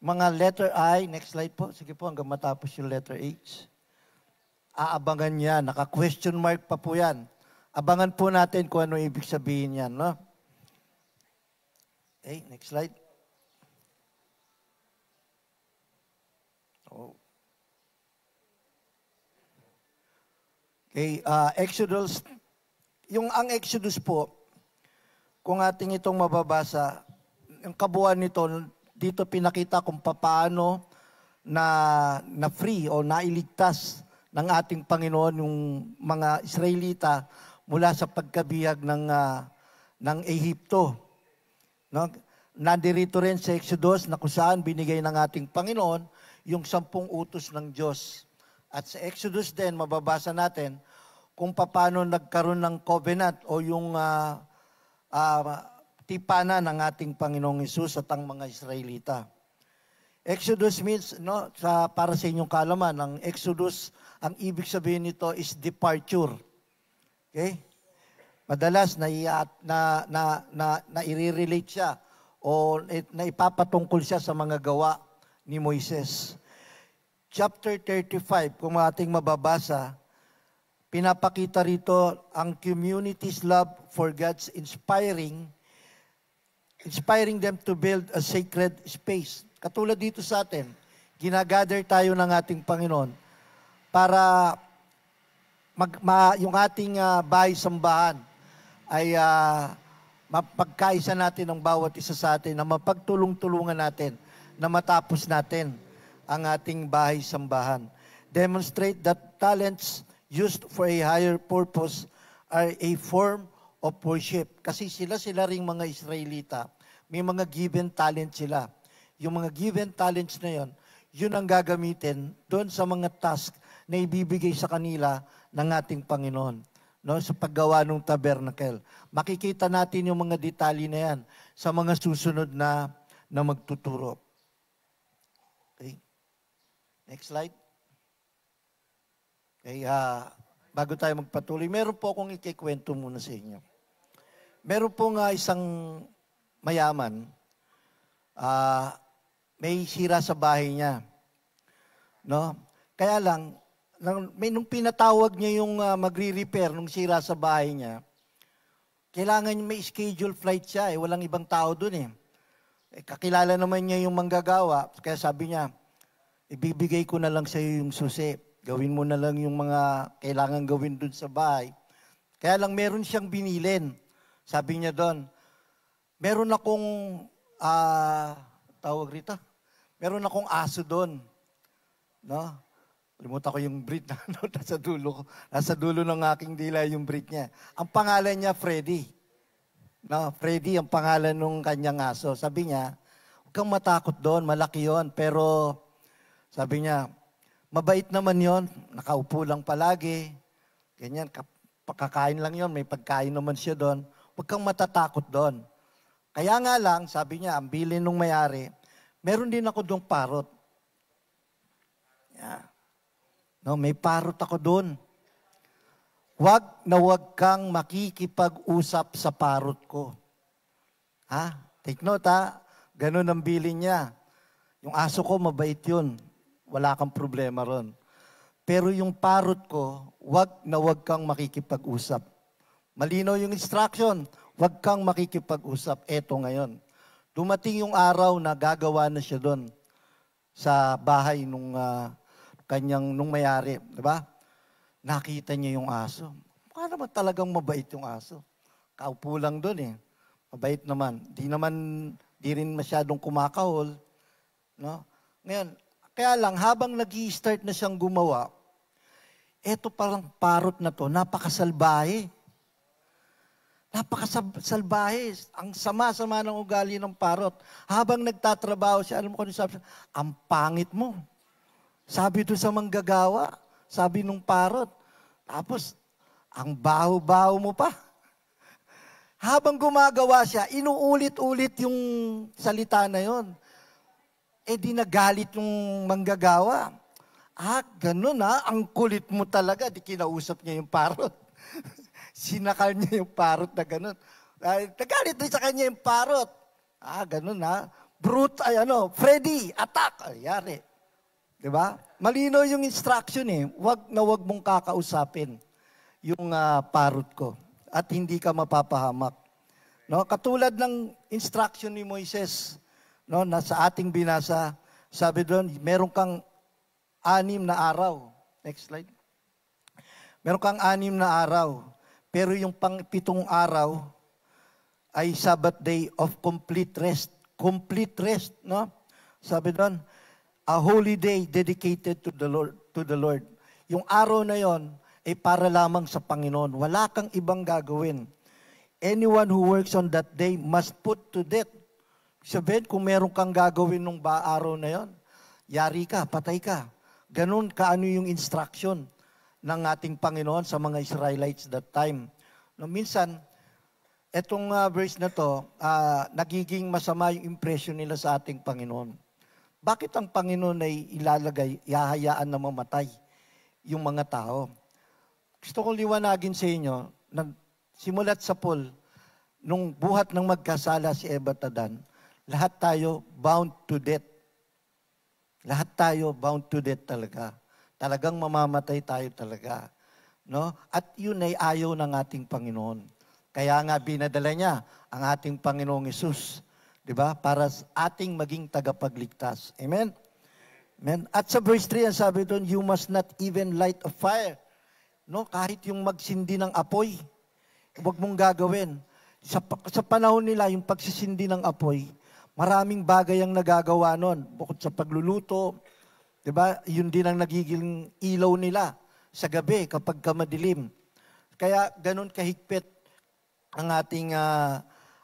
Mga letter I, next slide po. Sige po, hanggang matapos yung letter H. Aabangan niya, naka-question mark pa po yan. Abangan po natin kung ano ibig sabihin yan, no? Okay, next slide. Oh. Okay, Exodus. Ang Exodus po, kung ating itong mababasa, ang kabuuan nito, dito pinakita kung paano na free o nailigtas ng ating Panginoon yung mga Israelita mula sa pagkabihag ng Ehipto. No? Nandirito rin sa Exodus na kung saan binigay ng ating Panginoon yung 10 utos ng Diyos. At sa Exodus din, mababasa natin kung paano nagkaroon ng covenant o yung tipanan ng ating Panginoong Hesus at ang mga Israelita. Exodus means, para sa inyong kaalaman, ang Exodus, ang ibig sabihin nito is departure. Okay? Madalas na i-relate siya o na ipapatungkol siya sa mga gawa ni Moises. Chapter 35, kung ating mababasa, pinapakita rito ang community's love for God's inspiring them to build a sacred space. Katulad dito sa atin, ginagather tayo ng ating Panginoon para yung ating bahay-sambahan ay mapagkaisa natin ng bawat isa sa atin, na mapagtulong-tulungan natin, na matapos natin ang ating bahay-sambahan. Demonstrate that talents used for a higher purpose are a form of worship. Kasi sila ring mga Israelita, may mga given talent sila. Yung mga given talents na yon, yun ang gagamitin doon sa mga task na ibibigay sa kanila ng ating Panginoon, sa paggawa ng tabernacle. Makikita natin yung mga detalye na yan sa mga susunod na magtuturo. Okay. Next slide. Okay, bago tayo magpatuloy, meron po akong ikikwento muna sa inyo. Meron po isang mayaman, may sira sa bahay niya. Kaya lang, nung pinatawag niya yung magre-repair nung sira sa bahay niya, kailangan may schedule flight siya, walang ibang tao dun . Kakilala naman niya yung manggagawa, kaya sabi niya, ibibigay ko na lang sa iyo yung susi. Gawin mo na lang yung mga kailangan gawin dun sa bahay. Kaya lang meron siyang binilin. Sabi niya doon, meron akong, tawag rito, meron akong aso doon. Limutan ko yung breed na nasa dulo ko. Nasa dulo ng aking dila yung breed niya. Ang pangalan niya, Freddy. Freddy ang pangalan ng kanyang aso. Sabi niya, huwag kang matakot doon, malaki yon. Pero sabi niya, mabait naman yon, nakaupo lang palagi. Ganyan, kakain lang yon, may pagkain naman siya doon. Huwag kang matatakot doon. Kaya nga lang, sabi niya, ang bilin nung may-ari, meron din ako doong parot. Yeah. May parot ako doon. Huwag na huwag kang makikipag-usap sa parot ko. Take note ganun ang bilin niya. Yung aso ko, mabait yun. Wala kang problema ron. Pero yung parot ko, huwag na huwag kang makikipag-usap. Malinaw yung instruction, huwag kang makikipag-usap. Eto ngayon. Dumating yung araw na gagawa na siya doon sa bahay nung may-ari. Diba? Nakita niya yung aso. Mukha naman talagang mabait yung aso. Kaupo lang doon . Mabait naman. Di rin masyadong kumakahol. Ngayon, kaya lang, habang nag-i-start na siyang gumawa, eto parang parot na to, napakasalbahe. Napakasalbahe. Ang sama-sama ng ugali ng parot. Habang nagtatrabaho siya, alam mo kung sabi siya, ang pangit mo. Sabi doon sa manggagawa, sabi nung parot. Tapos, ang baho-baho mo pa. Habang gumagawa siya, inuulit-ulit yung salita na yon. Di nagalit yung manggagawa. Ganun ang kulit mo talaga. Di kinausap niya yung parot. Sinakal niya yung parot na ganun. Nagalit din sa kanya yung parot. Ganun Brute, Freddy, attack. Yari. Diba? Malino yung instruction Huwag na huwag mong kakausapin yung parot ko. At hindi ka mapapahamak. Katulad ng instruction ni Moises, na sa ating binasa, sabi doon, meron kang 6 na araw. Next slide. Meron kang 6 na araw. Pero yung pang-7 araw ay Sabbath day of complete rest. Complete rest, Sabi doon, a holy day dedicated to the Lord. Yung araw na yon ay para lamang sa Panginoon. Wala kang ibang gagawin. Anyone who works on that day must put to death. Sabihin, kung meron kang gagawin nung araw na yon, yari ka, patay ka. Ganun kaano yung instruction ng ating Panginoon sa mga Israelites that time. Minsan, Etong verse na to, nagiging masama yung impression nila sa ating Panginoon. Bakit ang Panginoon ay ihahayaan na mamatay yung mga tao? Gusto kong liwanagin sa inyo, simulat sa Paul, nung buhat ng magkasala si Eva at Adan, lahat tayo bound to death. Lahat tayo bound to death talaga. Talagang mamamatay tayo talaga. No? At yun ay ayaw ng ating Panginoon. Kaya nga binadala niya ang ating Panginoong Hesus, 'di ba? Para ating maging tagapagligtas. Amen. Amen. At sa verse 3 ang sabi doon, you must not even light a fire. No, kahit yung magsindi ng apoy, huwag mong gagawin. Sa panahon nila, yung pagsisindi ng apoy, maraming bagay ang nagagawa noon. Bukod sa pagluluto, 'di ba? Yun din ang nagiging ilaw nila sa gabi kapag madilim. Kaya ganun kahigpit ang ating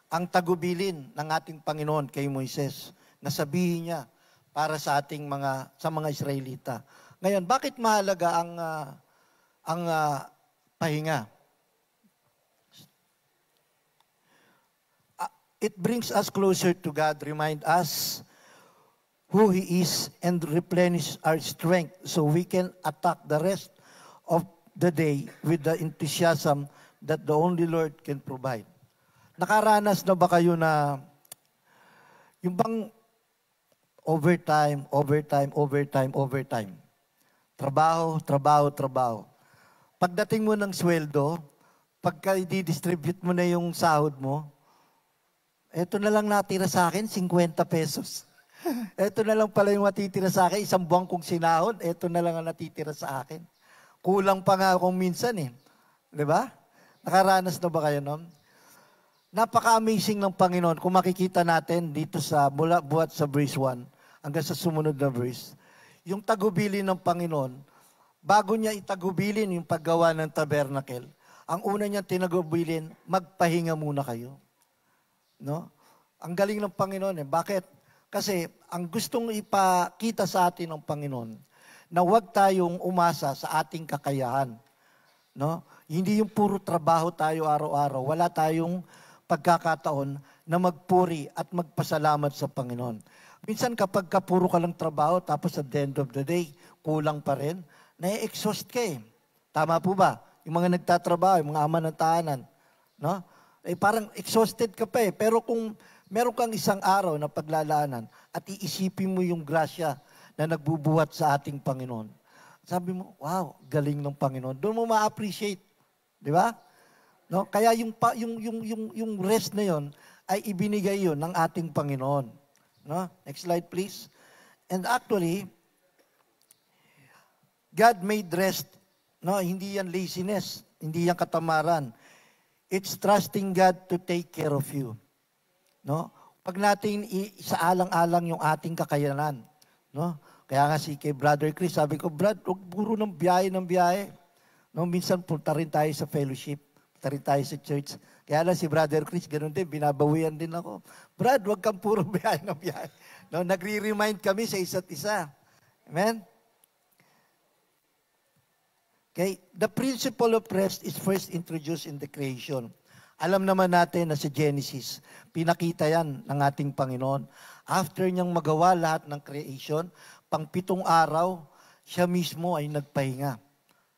ang tagubilin ng ating Panginoon kay Moises. Nasabihin niya para sa ating sa mga Israelita. Ngayon, bakit mahalaga ang pahinga? It brings us closer to God, remind us who He is, and replenish our strength so we can attack the rest of the day with the enthusiasm that the only Lord can provide. Nakaranas na ba kayo na yung bang overtime? Trabaho. Pagdating mo ng sweldo, pagka i-distribute mo na yung sahod mo, eto na lang natira sa akin, 50 pesos. Eto na lang pala yung matitira sa akin, isang buwan kong sinahod, eto na lang ang natitira sa akin. Kulang pa nga akong minsan eh. Di ba? Nakaranas na ba kayo nun? Napaka-amazing ng Panginoon. Kung makikita natin dito buhat sa verse 1 hanggang sa sumunod na verse, yung tagubilin ng Panginoon, bago niya itagubilin yung paggawa ng tabernacle, ang una niya tinagubilin, magpahinga muna kayo. No? Ang galing ng Panginoon eh. Bakit? Kasi ang gustong ipakita sa atin ng Panginoon, na huwag tayong umasa sa ating kakayahan. No? Hindi yung puro trabaho tayo araw-araw. Wala tayong pagkakataon na magpuri at magpasalamat sa Panginoon. Minsan kapag puro ka lang trabaho, tapos at the end of the day, kulang pa rin, na-exhaust ka eh. Tama po ba? Yung mga nagtatrabaho, yung mga ama ng tahanan, no? Eh, parang exhausted ka pa eh. Pero kung meron kang isang araw na paglalaanan at iisipin mo yung grasya na nagbubuhat sa ating Panginoon, sabi mo, wow, galing ng Panginoon. Doon mo ma-appreciate. Di ba? No? Kaya yung rest na yon ay ibinigay yon ng ating Panginoon. No? Next slide, please. And actually, God made rest. No? Hindi yan laziness. Hindi yan katamaran. It's trusting God to take care of you. No? Pag natin sa alang-alang yung ating kakayanan. No? Kaya nga kay Brother Chris, sabi ko, Brad, huwag puro ng biyahe. No, minsan punta rin tayo sa fellowship, punta rin tayo sa church. Kaya lang si Brother Chris, ganoon din, binabawian din ako. Brad, huwag kang puro biyahe. No, nagre-remind kami sa isa't isa. Amen? Okay, the principle of rest is first introduced in the creation. Alam naman natin na sa Genesis, pinakita yan ng ating Panginoon. After niyang magawa lahat ng creation, pang 7 araw, siya mismo ay nagpahinga.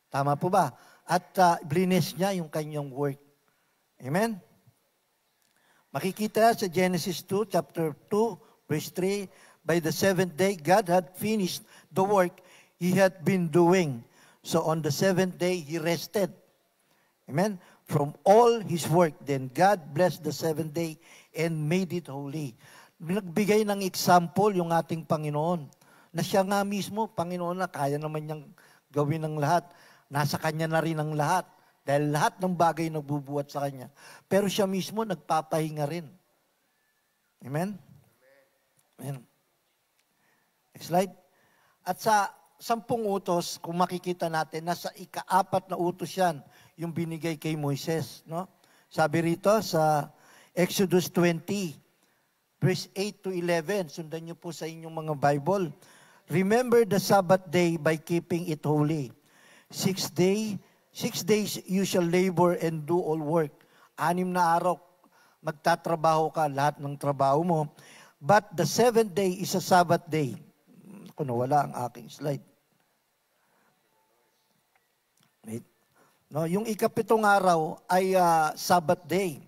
Tama po ba? At blines niya yung kanyang work. Amen? Makikita sa Genesis 2, chapter 2, verse 3, by the 7th day, God had finished the work He had been doing. So on the 7th day, He rested. Amen? From all His work, then God blessed the 7th day and made it holy. Nagbigay ng example yung ating Panginoon, na siya nga mismo, Panginoon na, kaya naman niyang gawin ng lahat. Nasa Kanya na rin ang lahat. Dahil lahat ng bagay nagbubuhat sa Kanya. Pero siya mismo, nagpapahinga rin. Amen? Amen. Next slide. At sa 10 utos, kung makikita natin, nasa ika-4 na utos yan, yung binigay kay Moises. No? Sabi rito sa Exodus 20, verse 8 to 11, sundan niyo po sa inyong mga Bible. Remember the Sabbath day by keeping it holy. 6 days you shall labor and do all work. 6 na araw magtatrabaho ka, lahat ng trabaho mo. But the seventh day is a Sabbath day. Kung nawala ang aking slide. Wait. No, yung ikapitong araw ay Sabbath day.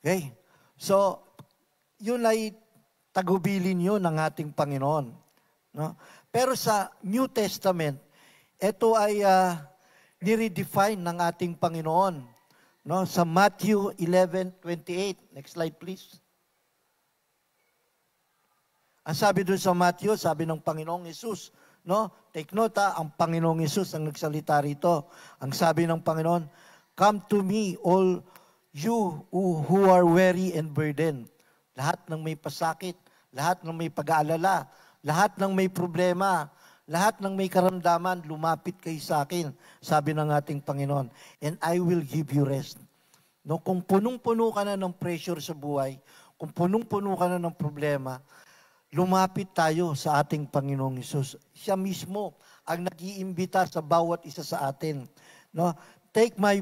Okay. So, yun ay tagubilin yun ng ating Panginoon. No? Pero sa New Testament, ito ay niredefine ng ating Panginoon. No? Sa Matthew 11:28. Next slide please. Ang sabi doon sa Matthew, sabi ng Panginoong Hesus, no? Take note, ang Panginoong Hesus ang nagsalita rito. Ang sabi ng Panginoon, "Come to me, all you who are weary and burdened." Lahat ng may pasakit, lahat ng may pag-aalala, lahat ng may problema, lahat ng may karamdaman, lumapit kayo sa akin, sabi ng ating Panginoon, and I will give you rest. No, kung punong-puno ka na ng pressure sa buhay, kung punong-puno ka na ng problema, lumapit tayo sa ating Panginoong Hesus. Siya mismo ang nag-iimbita sa bawat isa sa atin. No? Take my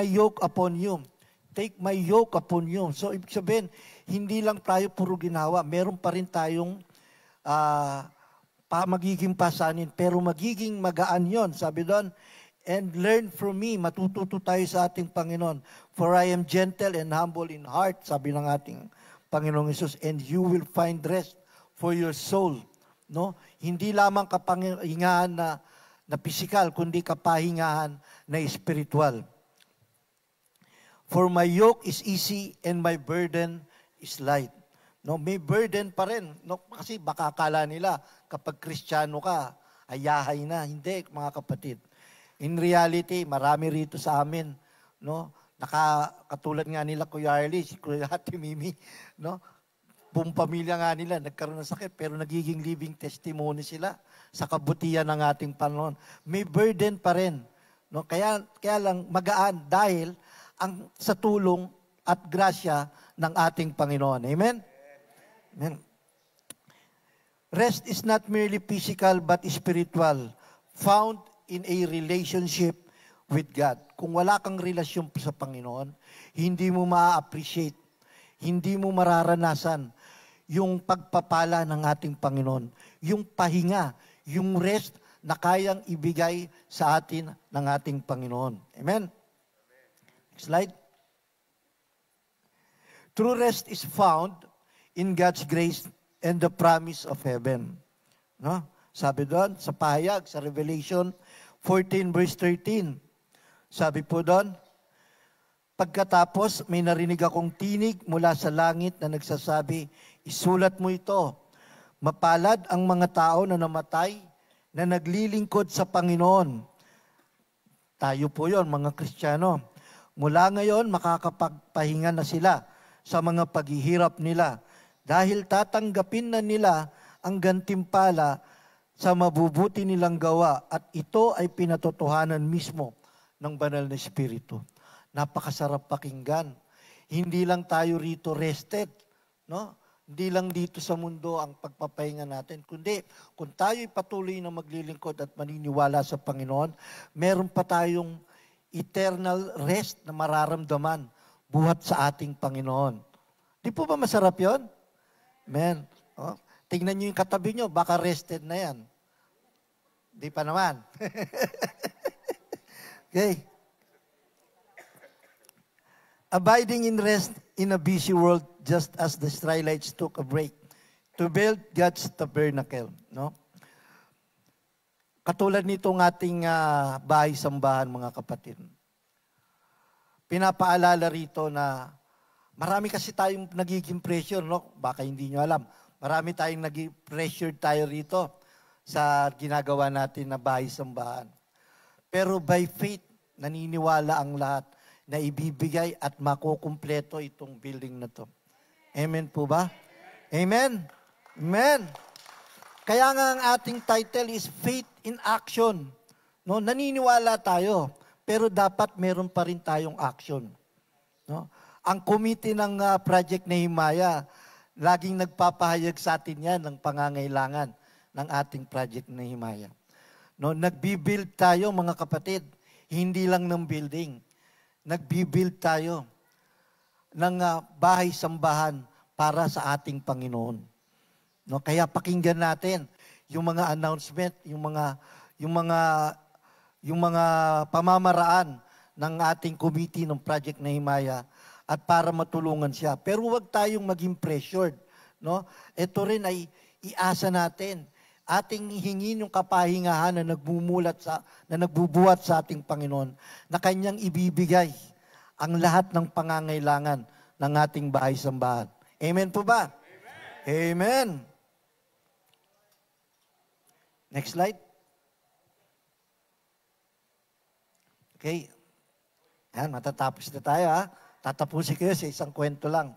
yoke upon you. Take my yoke upon you. So, ibig sabihin, hindi lang tayo puro ginawa. Meron pa rin tayong magiging pasanin, pero magiging magaan yon. Sabi doon, and learn from me. Matututo tayo sa ating Panginoon. For I am gentle and humble in heart, sabi ng ating Panginoong Hesus, and you will find rest for your soul. No? Hindi lamang kapahingahan na physical, kundi kapahingahan na spiritual. For my yoke is easy and my burden is light. No, may burden pa rin. No, kasi baka akala nila kapag Kristiyano ka, ayahay na. Hindi, mga kapatid. In reality, marami rito sa amin, no? Katulad nga nila Kuya Arlie, si Kuya Ate Mimi, no? Buong pamilya nga nila nagkaroon ng sakit, pero nagiging living testimony sila sa kabutihan ng ating Panginoon. May burden pa rin. No? Kaya lang magaan dahil sa tulong at grasya ng ating Panginoon. Amen? Amen. Rest is not merely physical but spiritual, found in a relationship with God. Kung wala kang relasyon sa Panginoon, hindi mo ma-appreciate, hindi mo mararanasan yung pagpapala ng ating Panginoon, yung pahinga, yung rest na kayang ibigay sa atin ng ating Panginoon. Amen? Next slide. True rest is found in God's grace and the promise of heaven. No? Sabi doon, sa pahayag, sa Revelation 14 verse 13, sabi po doon, pagkatapos may narinig akong tinig mula sa langit na nagsasabi, isulat mo ito, mapalad ang mga tao na namatay na naglilingkod sa Panginoon. Tayo po yon, mga Kristiyano. Mula ngayon, makakapagpahinga na sila sa mga paghihirap nila dahil tatanggapin na nila ang gantimpala sa mabubuti nilang gawa at ito ay pinatotohanan mismo ng banal na Espiritu. Napakasarap pakinggan. Hindi lang tayo rito rested, no? Hindi lang dito sa mundo ang pagpapahinga natin, kundi kung tayo'y patuloy na maglilingkod at maniniwala sa Panginoon, meron pa tayong eternal rest na mararamdaman buhat sa ating Panginoon. Di po ba masarap yon? Amen. Oh, tingnan nyo yung katabi nyo, baka rested na yan. Di pa naman. Okay. Abiding in rest in a busy world just as the Israelites took a break to build God's tabernacle. No? Katulad nitong ating bahay-sambahan, mga kapatid. Pinapaalala rito na marami kasi tayong nagiging pressure, no? Baka hindi nyo alam. Marami tayong naging pressure tayo rito sa ginagawa natin na bahay-sambahan. Pero by faith, naniniwala ang lahat na ibibigay at makukumpleto itong building na to. Amen po ba? Amen? Amen. Kaya nga ang ating title is Faith in Action. No, naniniwala tayo, pero dapat meron pa rin tayong action. No? Ang committee ng Project Nehemiah, laging nagpapahayag sa atin yan ng pangangailangan ng ating Project Nehemiah. No, nagbi-build tayo, mga kapatid. hindi lang ng building. Nagbibuild tayo ng bahay-sambahan para sa ating Panginoon. No, kaya pakinggan natin yung mga announcement, yung mga pamamaraan ng ating committee ng Project Nehemiah at para matulungan siya. Pero huwag tayong maging pressured, no? Ito rin ay iasa natin. Ating hingin yung kapahingahan na nagbubuhat sa ating Panginoon na kanyang ibibigay ang lahat ng pangangailangan ng ating bahay-sambahan. Amen po ba? Amen. Next slide. Okay. Yan, matatapos na tayo ha. Tatapusin kayo sa isang kwento lang.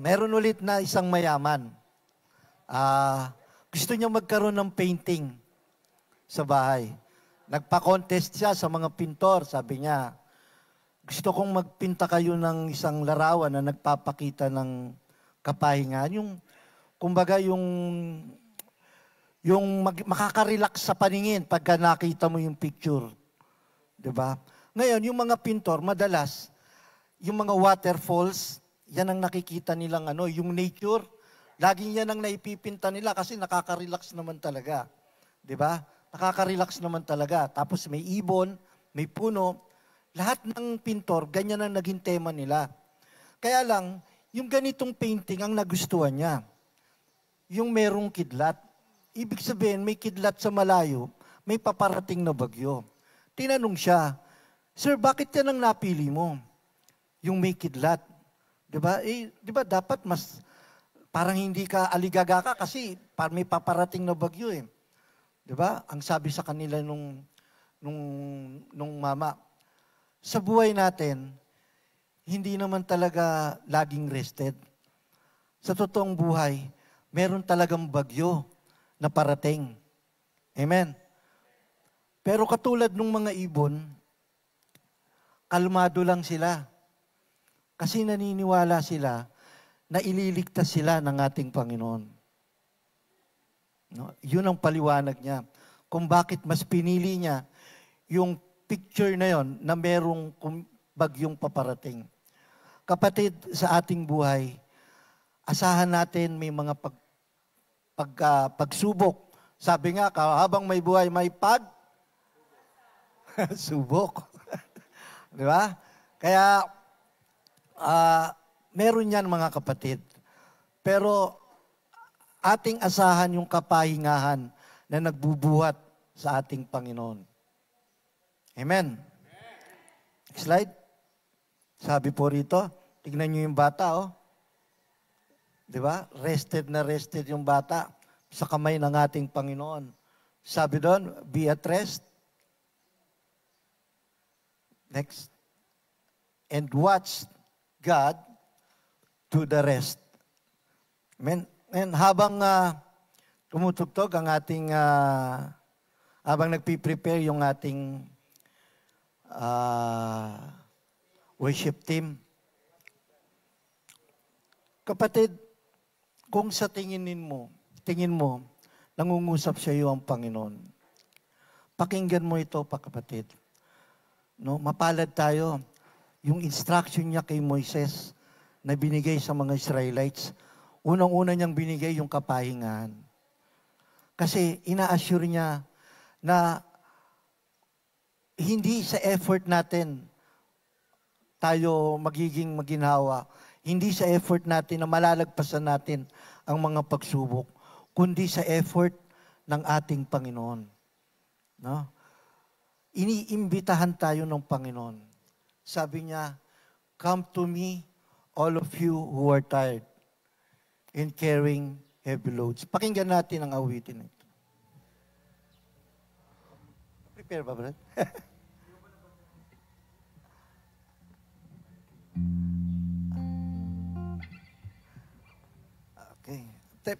Meron ulit na isang mayaman. Gusto niya magkaroon ng painting sa bahay. Nagpa-contest siya sa mga pintor. Sabi niya, gusto kong magpinta kayo ng isang larawan na nagpapakita ng kapahingan. Kumbaga makaka-relax sa paningin pagka nakita mo yung picture. Diba? Ngayon, yung mga pintor, madalas, yung mga waterfalls, yan ang nakikita nilang yung nature. Laging yan ang naipipinta nila kasi nakaka-relax naman talaga. Diba? Nakaka-relax naman talaga. Tapos may ibon, may puno. Lahat ng pintor, ganyan ang naging tema nila. Kaya lang, yung ganitong painting ang nagustuhan niya. Yung merong kidlat. Ibig sabihin, may kidlat sa malayo, may paparating na bagyo. Tinanong siya, Sir, bakit yan ang napili mo? Yung may kidlat. Diba? Diba dapat mas, parang hindi ka aligaga ka kasi may paparating na bagyo eh. Diba? Ang sabi sa kanila nung mama, sa buhay natin, hindi naman talaga laging rested. Sa totoong buhay, meron talagang bagyo na parating. Amen? Pero katulad ng mga ibon, kalmado lang sila. Kasi naniniwala sila na ililigtas sila ng ating Panginoon. No? Yun ang paliwanag niya. Kung bakit mas pinili niya yung picture na yon na merong bagyong paparating. Kapatid, sa ating buhay, asahan natin may mga pagsubok. Sabi nga, habang may buhay, may subok. Di ba? Kaya, meron yan mga kapatid. Pero, ating asahan yung kapahingahan na nagbubuhat sa ating Panginoon. Amen. Next slide. Sabi po rito, tignan nyo yung bata, oh. Di ba? Rested na rested yung bata sa kamay ng ating Panginoon. Sabi doon, be at rest. Next. And watch God do the rest. Amen. And habang tumutugtog ang ating, habang nagpiprepare yung ating worship team, kapatid, kung sa tingin mo, nangungusap sa iyo ang Panginoon, pakinggan mo ito pa kapatid. No, mapalad tayo. Yung instruction niya kay Moises na binigay sa mga Israelites, unang-una niyang binigay yung kapahingahan. Kasi ina-assure niya na hindi sa effort natin tayo magiging maginhawa. Hindi sa effort natin na malalagpasan natin ang mga pagsubok, kundi sa effort ng ating Panginoon. No? Iniimbitahan tayo ng Panginoon. Sabi niya, come to me, all of you who are tired and carrying heavy loads. Pakinggan natin ang awitin ito. Prepare ba, Brad? Okay.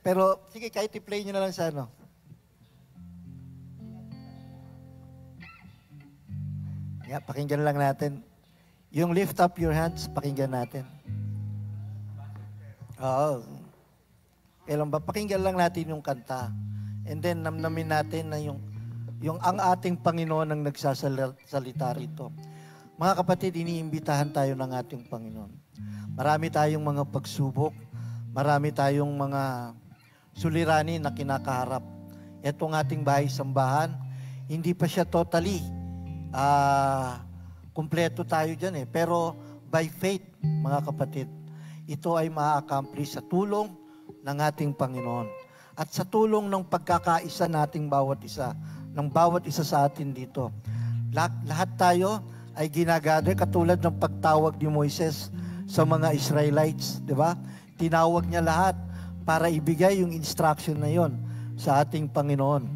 Pero, sige, kahit i-play nyo na lang sa ano. Yeah, pakinggan lang natin. Yung lift up your hands, pakinggan natin. Oo. Kailan ba? Pakinggan lang natin yung kanta. And then, namnamin natin na yung yung ang ating Panginoon ang nagsasalita rito. Mga kapatid, iniimbitahan tayo ng ating Panginoon. Marami tayong mga pagsubok, marami tayong mga suliranin na kinakaharap. Itong ating bahay-sambahan, hindi pa siya totally kumpleto tayo dyan eh. Pero by faith, mga kapatid, ito ay ma-accomplish sa tulong ng ating Panginoon. At sa tulong ng pagkakaisa nating bawat isa, ng bawat isa sa atin dito. Lahat tayo ay ginagather katulad ng pagtawag ni Moises sa mga Israelites, di ba? Tinawag niya lahat para ibigay yung instruction na yon sa ating Panginoon.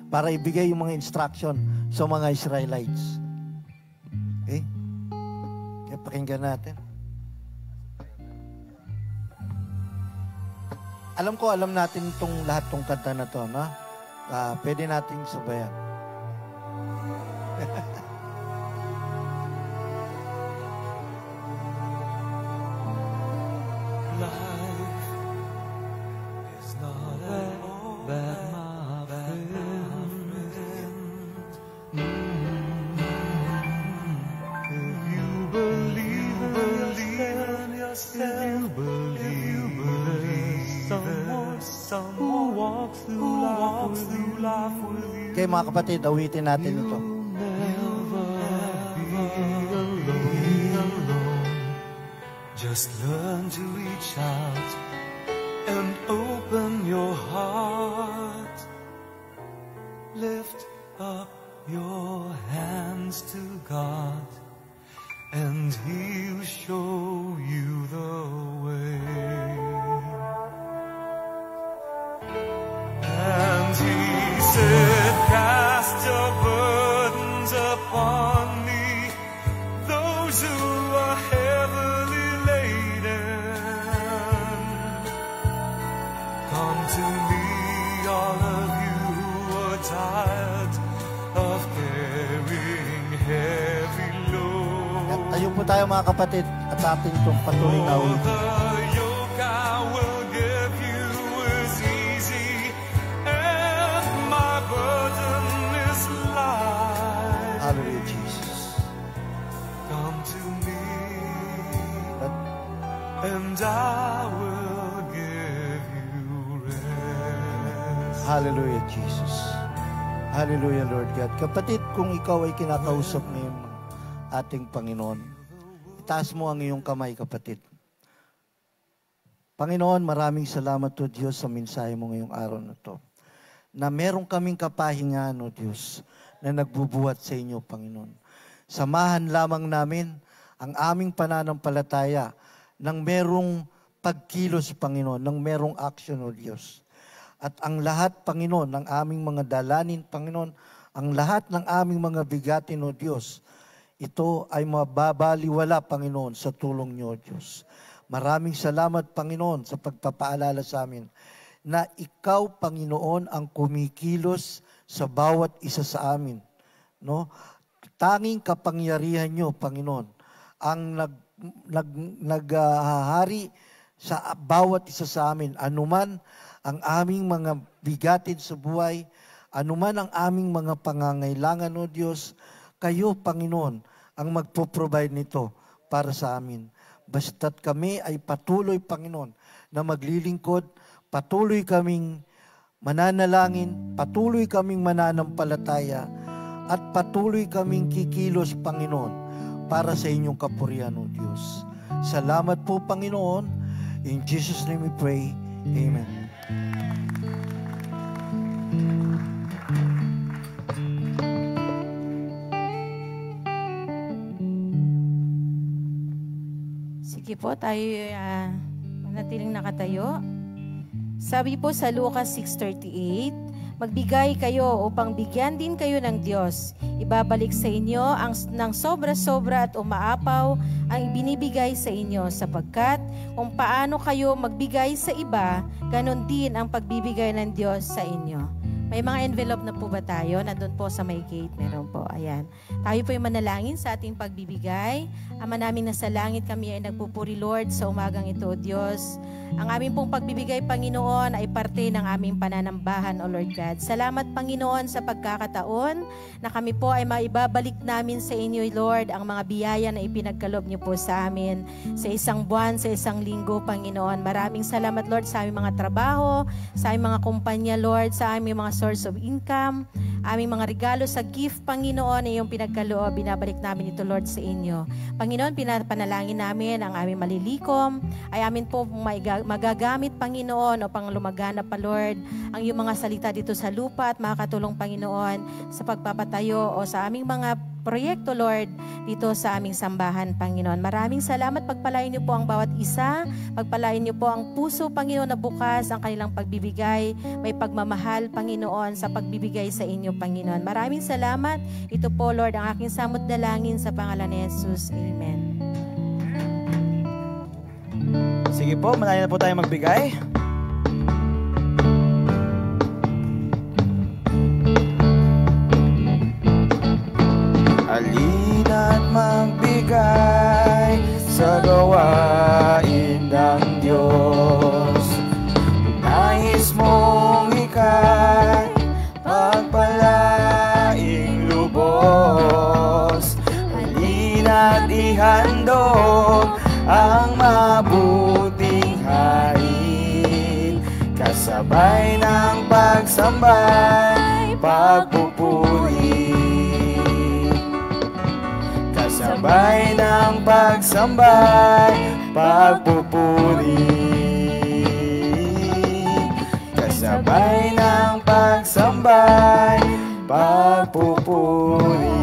Para ibigay yung mga instruction sa mga Israelites. Okay? Kaya pakinggan natin. Alam natin itong lahat tong kanta na to, no? Pwede nating sabayan. Life is not at all bad, my friend. If you believe in yourself, if you believe someone who walks through life with you. Okay, mga kapatid, awitin natin ito. Just learn to reach out and open your heart. Lift up your hands to God, and He'll show you the way. And He said, cast your burdens upon me, those who are heavily to me, all of you who are tired of carrying heavy loads. Tayo po tayo mga kapatid at atin itong patuloy na ulit. The yoke I will give you is easy and my burden is light. Hallelujah, Jesus. Come to me and I will Hallelujah, Jesus. Hallelujah, Lord God. Kapatid, kung ikaw ay kinakausap ngayon ng ating Panginoon, itaas mo ang iyong kamay, kapatid. Panginoon, maraming salamat o Diyos sa mensahe mo ngayong araw na to. Na meron kaming kapahingaan o Diyos na nagbubuhat sa inyo, Panginoon. Samahan lamang namin ang aming pananampalataya ng merong pagkilos, Panginoon, ng merong action o Diyos. At ang lahat, Panginoon, ng aming mga dalanin, Panginoon, ang lahat ng aming mga bigatin, O Diyos, ito ay mababaliwala, Panginoon, sa tulong niyo, O Diyos. Maraming salamat, Panginoon, sa pagpapaalala sa amin na ikaw, Panginoon, ang kumikilos sa bawat isa sa amin. No? Tanging kapangyarihan niyo, Panginoon, ang naghahari sa bawat isa sa amin, anuman ang aming mga bigatin sa buhay, anuman ang aming mga pangangailangan, O Diyos, kayo, Panginoon, ang magpo-provide nito para sa amin. Basta't kami ay patuloy, Panginoon, na maglilingkod, patuloy kaming mananalangin, patuloy kaming mananampalataya, at patuloy kaming kikilos, Panginoon, para sa inyong kapurihan, O Diyos. Salamat po, Panginoon. In Jesus' name we pray. Amen. Sige po, tayo manatiling nakatayo. Sabi po sa Lucas 6:38, magbigay kayo upang bigyan din kayo ng Diyos. Ibabalik sa inyo ng sobra-sobra at umaapaw ang ibinibigay sa inyo, sapagkat kung paano kayo magbigay sa iba, ganon din ang pagbibigay ng Diyos sa inyo. May mga envelope na po ba tayo? Nandun po sa may gate. Meron po. Ayan. Tayo po yung manalangin sa ating pagbibigay. Ama namin nasa langit, kami ay nagpupuri, Lord, sa umagang ito, Diyos. Ang aming pong pagbibigay, Panginoon, ay parte ng aming pananambahan, O Lord God. Salamat, Panginoon, sa pagkakataon na kami po ay maibabalik namin sa inyo, Lord, ang mga biyaya na ipinagkaloob niyo po sa amin sa isang buwan, sa isang linggo, Panginoon. Maraming salamat, Lord, sa aming mga trabaho, sa aming mga kumpanya, Lord, sa aming mga source of income, aming mga regalo sa gift, Panginoon, na iyong pinagkaloob, binabalik namin ito, Lord, sa inyo. Panginoon, pinapanalangin namin ang aming malilikom, ay amin po magagamit, Panginoon, upang lumagana pa, Lord, ang iyong mga salita dito sa lupa at makakatulong, Panginoon, sa pagpapatayo o sa aming mga proyekto, Lord, dito sa aming sambahan, Panginoon. Maraming salamat. Pagpalain niyo po ang bawat isa. Pagpalain niyo po ang puso, Panginoon, na bukas ang kanilang pagbibigay. May pagmamahal, Panginoon, sa pagbibigay sa inyo, Panginoon. Maraming salamat. Ito po, Lord, ang aking samot dalangin sa pangalan ni Jesus. Amen. Sige po, malayo na po tayo magbigay. Halina't magbigay sa gawain ng Diyos. Nais mong ika'y pagpalaing lubos. Halina't ihandog ang mabuting hain, kasabay ng pagsambay, pagpupuri. Kasabay ng pagsambay, pagpupuri. Kasabay ng pagsambay, pagpupuri.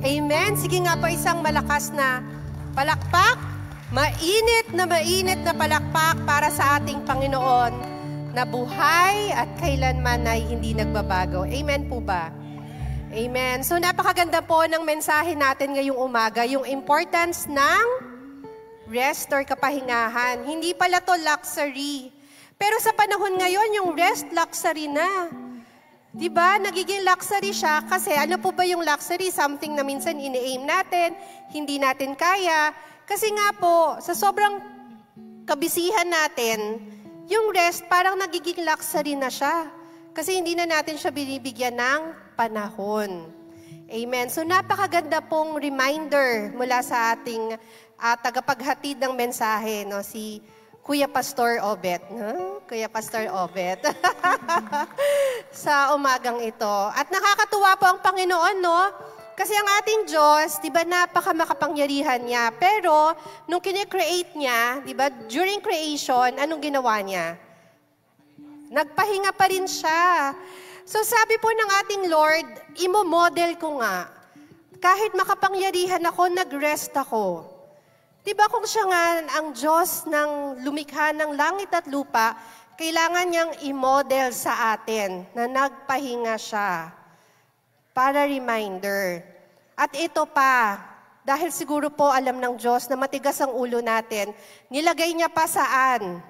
Amen. Sige nga po, isang malakas na palakpak. Mainit na palakpak para sa ating Panginoon na buhay at kailanman ay hindi nagbabago. Amen po ba? Amen. So napakaganda po ng mensahe natin ngayong umaga, yung importance ng rest or kapahingahan. Hindi pala to luxury. Pero sa panahon ngayon, yung rest luxury na. Diba? Nagiging luxury siya kasi ano po ba yung luxury? Something na minsan ini-aim natin, hindi natin kaya. Kasi nga po, sa sobrang kabisihan natin, yung rest parang nagiging luxury na siya. Kasi hindi na natin siya binibigyan ng panahon. Amen. So napakaganda pong reminder mula sa ating tagapaghatid ng mensahe, no? Si Kuya Pastor Obet, no? Kuya Pastor Obet. Sa umagang ito. At nakakatuwa po ang Panginoon, no? Kasi ang ating Diyos, di ba, napakamakapangyarihan niya. Pero, nung kine-create niya, di ba, during creation, anong ginawa niya? Nagpahinga pa rin siya. So sabi po ng ating Lord, imo-model ko nga. Kahit makapangyarihan ako, nag-rest ako. Diba kung siya nga ang Diyos ng lumikha ng langit at lupa, kailangan niyang i-model sa atin na nagpahinga siya. Para reminder. At ito pa, dahil siguro po alam ng Diyos na matigas ang ulo natin, nilagay niya pa saan?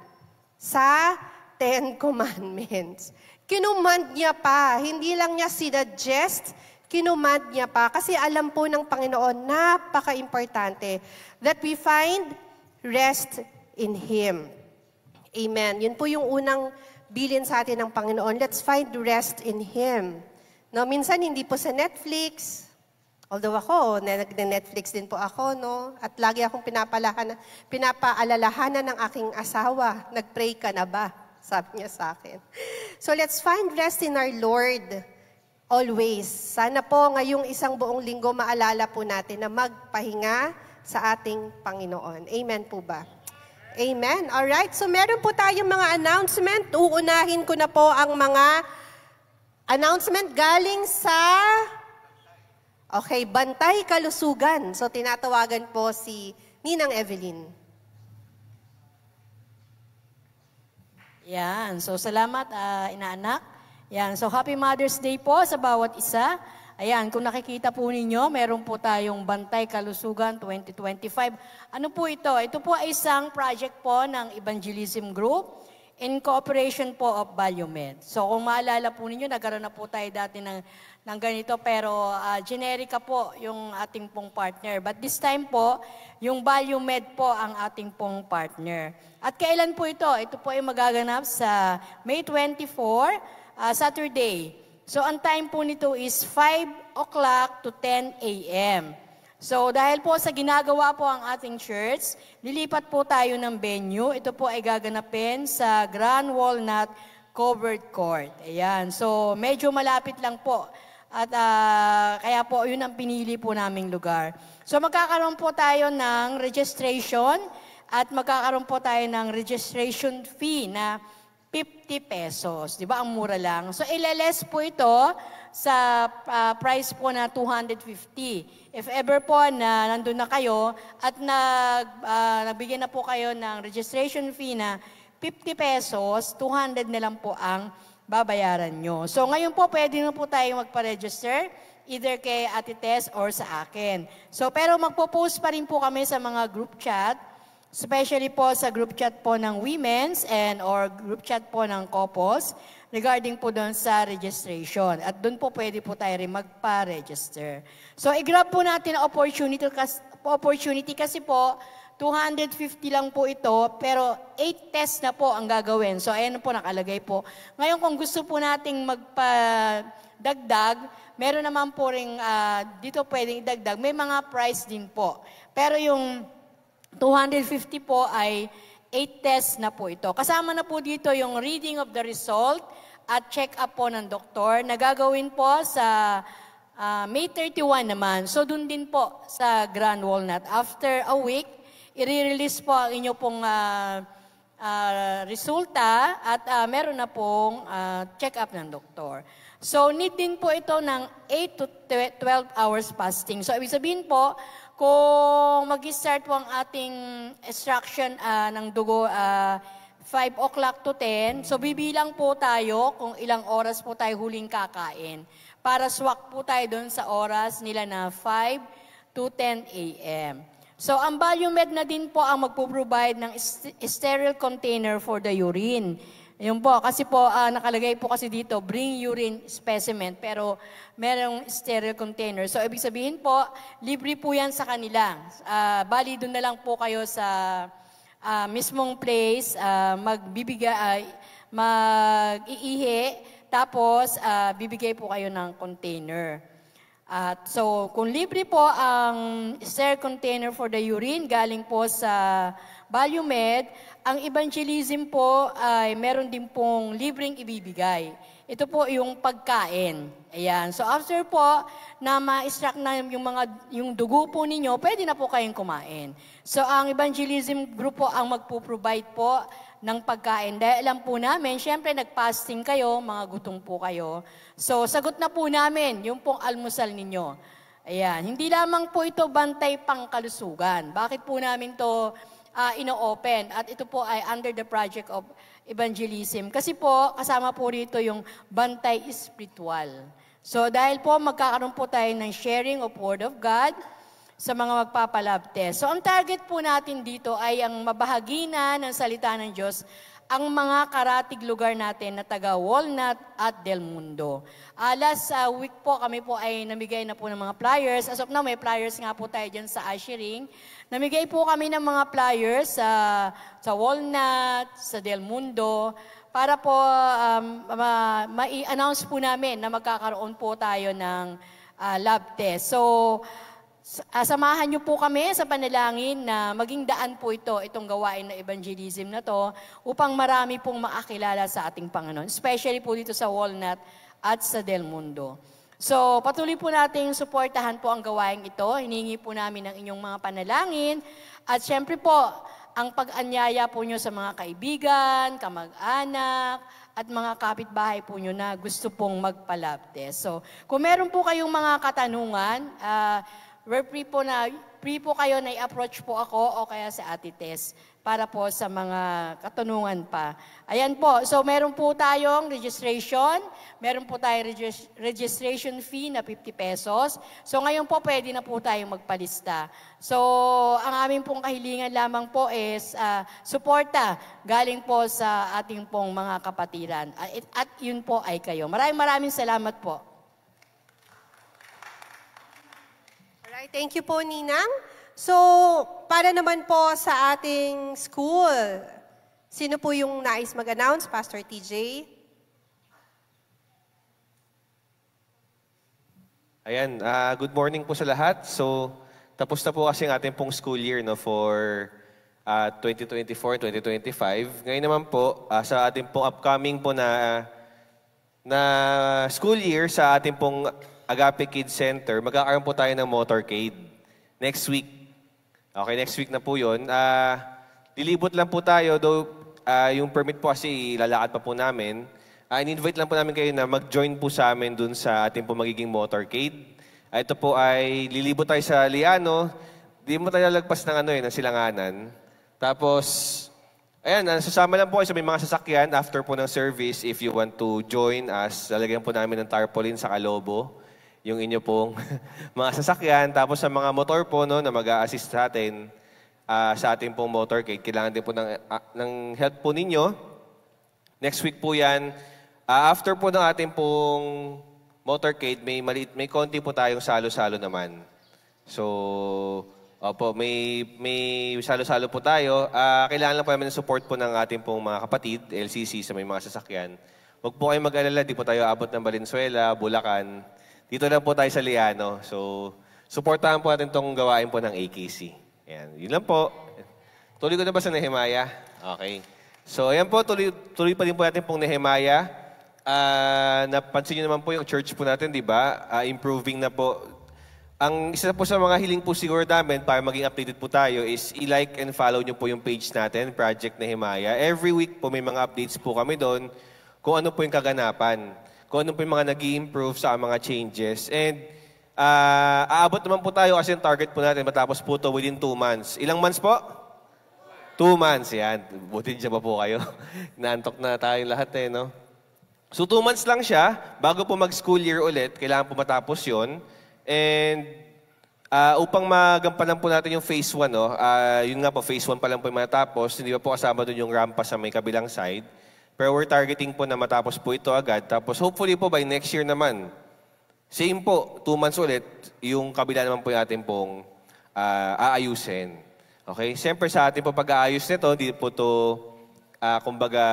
Sa 10 Commandments. Kinumand niya pa. Hindi lang niya sinuggest, kinumand niya pa. Kasi alam po ng Panginoon, napaka-importante that we find rest in Him. Amen. Yun po yung unang bilin sa atin ng Panginoon. Let's find rest in Him. No, minsan hindi po sa Netflix. Although ako, nag-Netflix din po ako, no? At lagi akong pinapaalalahanan ng aking asawa. Nag-pray ka na ba? Sabi niya sa akin. So let's find rest in our Lord always. Sana po ngayong isang buong linggo maalala po natin na magpahinga sa ating Panginoon. Amen po ba? Amen. Alright, so meron po tayong mga announcement. Uunahin ko na po ang mga announcement galing sa Bantay Kalusugan. So tinatawagan po si Ninang Evelyn. Yan. So salamat, inaanak. Yan. So happy Mother's Day po sa bawat isa. Ayan, kung nakikita po ninyo, meron po tayong Bantay Kalusugan 2025. Ano po ito? Ito po ay isang project po ng Evangelism Group in cooperation po of ValueMed. So kung maalala po ninyo, nagkaroon na po tayo dati ng ganito, pero generica po yung ating pong partner. But this time po, yung ValueMed po ang ating pong partner. At kailan po ito? Ito po ay magaganap sa May 24, Saturday. So, ang time po nito is 5 o'clock to 10 a.m. So, dahil po sa ginagawa po ang ating church, lilipat po tayo ng venue. Ito po ay gaganapin sa Grand Walnut Covered Court. Ayan. So, medyo malapit lang po. At kaya po, yun ang pinili po naming lugar. So, magkakaroon po tayo ng registration at magkakaroon po tayo ng registration fee na 50 pesos. Di ba? Ang mura lang. So, ileles po ito sa price po na 250. If ever po na nandun na kayo at nagbigyan na po kayo ng registration fee na 50 pesos, 200 na lang po ang babayaran nyo. So, ngayon po, pwede na po tayo magpa-register either kay Ate Tess or sa akin. So, pero magpo-post pa rin po kami sa mga group chat, especially po sa group chat po ng women's and or group chat po ng couples regarding po doon sa registration. At doon po pwede po tayo rin magpa-register. So, i-grab po natin ang opportunity kasi po, 250 lang po ito, pero 8 tests na po ang gagawin. So, ayan po nakalagay po. Ngayon, kung gusto po nating magpa-dagdag, meron naman po rin dito pwedeng idagdag. May mga price din po. Pero yung 250 po ay 8 tests na po ito. Kasama na po dito yung reading of the result at check-up po ng doktor. Nagagawin po sa May 31 naman. So, dun din po sa Grand Walnut. After a week, i-release po ang inyo pong resulta at meron na pong check-up ng doktor. So, need din po ito ng 8 to 12 hours fasting. So, ibig sabihin po, kung mag-start po ang ating extraction ng dugo 5 o'clock to 10, so bibilang po tayo kung ilang oras po tayo huling kakain. Para swak po tayo doon sa oras nila na 5 to 10 a.m. So ang ValueMed na din po ang magpo-provide ng sterile container for the urine. Yun po, kasi po nakalagay po kasi dito, bring urine specimen, pero merong sterile container. So, ibig sabihin po, libre po yan sa kanila. Bali, doon na lang po kayo sa mismong place, mag-iihi, tapos bibigay po kayo ng container. So, kung libre po ang sterile container for the urine, galing po sa ValueMed, ang evangelism po ay meron din pong libreng ibibigay. Ito po yung pagkain. Ayan. So after po na ma-extract na yung dugo po ninyo, pwede na po kayong kumain. So ang evangelism group po ang magpo-provide po ng pagkain. Dahil alam po namin, syempre nag-fasting kayo, mga gutom po kayo. So sagot na po namin yung pong almusal ninyo. Ayan. Hindi lamang po ito bantay pang kalusugan. Bakit po namin to ino-open? At ito po ay under the project of evangelism. Kasi po, kasama po rito yung bantay spiritual. So dahil po magkakaroon po tayo ng sharing of Word of God sa mga magpapalab test. So ang target po natin dito ay ang mabahagi na ng salita ng Diyos ang mga karatig lugar natin na taga Walnut at Del Mundo. Last week po, kami po ay namigay na po ng mga flyers. As of now, may flyers nga po tayo dyan sa ushering. Namigay po kami ng mga flyers sa Walnut, sa Del Mundo, para po ma-announce po namin na magkakaroon po tayo ng lab test. So, samahan niyo po kami sa panalangin na maging daan po itong gawain na evangelism na to upang marami pong makakilala sa ating Panginoon. Especially po dito sa Walnut at sa Del Mundo. So, patuloy po nating suportahan po ang gawain ito. Hiningi po namin ang inyong mga panalangin. At syempre po, ang pag-anyaya po nyo sa mga kaibigan, kamag-anak, at mga kapitbahay po nyo na gusto pong magpa-lab test. So, kung meron po kayong mga katanungan, we're free po kayo na i-approach po ako o kaya sa Ate Tess para po sa mga katanungan pa. Ayan po. So, meron po tayong registration. Meron po tayong registration fee na 50 pesos. So, ngayon po, pwede na po tayong magpalista. So, ang aming pong kahilingan lamang po is suporta galing po sa ating pong mga kapatiran. At yun po ay kayo. Maraming salamat po. Alright, thank you po, Ninang. So, para naman po sa ating school, sino po yung nais mag-announce? Pastor TJ? Ayan, good morning po sa lahat. So, tapos na po kasi ang ating pong school year for 2024-2025. Ngayon naman po, sa ating pong upcoming po na school year sa ating pong Agape Kids Center, magkakaroon po tayo ng motorcade next week. Okay, next week na po yun. Lilibot lang po tayo, though yung permit po kasi lalakad pa po namin. In-invite lang po namin kayo na mag-join po sa amin dun sa ating po magiging motorcade. Ito po ay lilibot tayo sa Liano. Di mo tayo lalagpas ng Silanganan. Tapos, ayan, sasama lang po kayo sa may mga sasakyan after po ng service if you want to join us. Lalagyan po namin ng tarpaulin sa kalobo yung inyo pong mga sasakyan. Tapos sa mga motor po na mag-a-assist sa atin sa ating pong motorcade, kailangan din po ng help po ninyo. Next week po yan. After po ng ating pong motorcade, may konti po tayong salo-salo naman. So, opo, may salo-salo po tayo. Kailangan lang po namin ng support po ng ating pong mga kapatid, LCC, sa may mga sasakyan. Huwag po kayong mag-alala, di po tayo abot ng Valenzuela, Bulacan. Dito lang po tayo sa Liano. So, supportahan po natin itong gawain po ng AKC. Ayan, yun lang po. Tuloy ko na ba sa Nehemiah? Okay. So, ayan po, tuloy pa din po natin pong Nehemiah. Napansin niyo naman po yung church po natin, di ba? Improving na po. Ang isa po sa mga hiling po siguro namin para maging updated po tayo is i-like and follow niyo po yung page natin, Project Nehemiah. Every week po may mga updates po kami doon kung ano po yung kaganapan, kung ano po yung mga nag-i-improve sa mga changes. And aabot naman po tayo kasi yung target po natin matapos po ito within 2 months. Ilang months po? 2 months, yan. Buti dyan pa po kayo. Naantok na tayong lahat no? So 2 months lang siya, bago po mag-school year ulit, kailangan po matapos yon. And upang magampanan po natin yung phase 1, yun nga po, phase 1 pa lang po yung matapos, hindi pa po kasama doon yung rampa sa may kabilang side. Pero we're targeting po na matapos po ito agad. Tapos hopefully po by next year naman, same po, 2 months ulit, yung kabila naman po yung ating pong aayusin. Okay? Siyempre sa ating po pag-aayos nito, hindi po ito, kumbaga,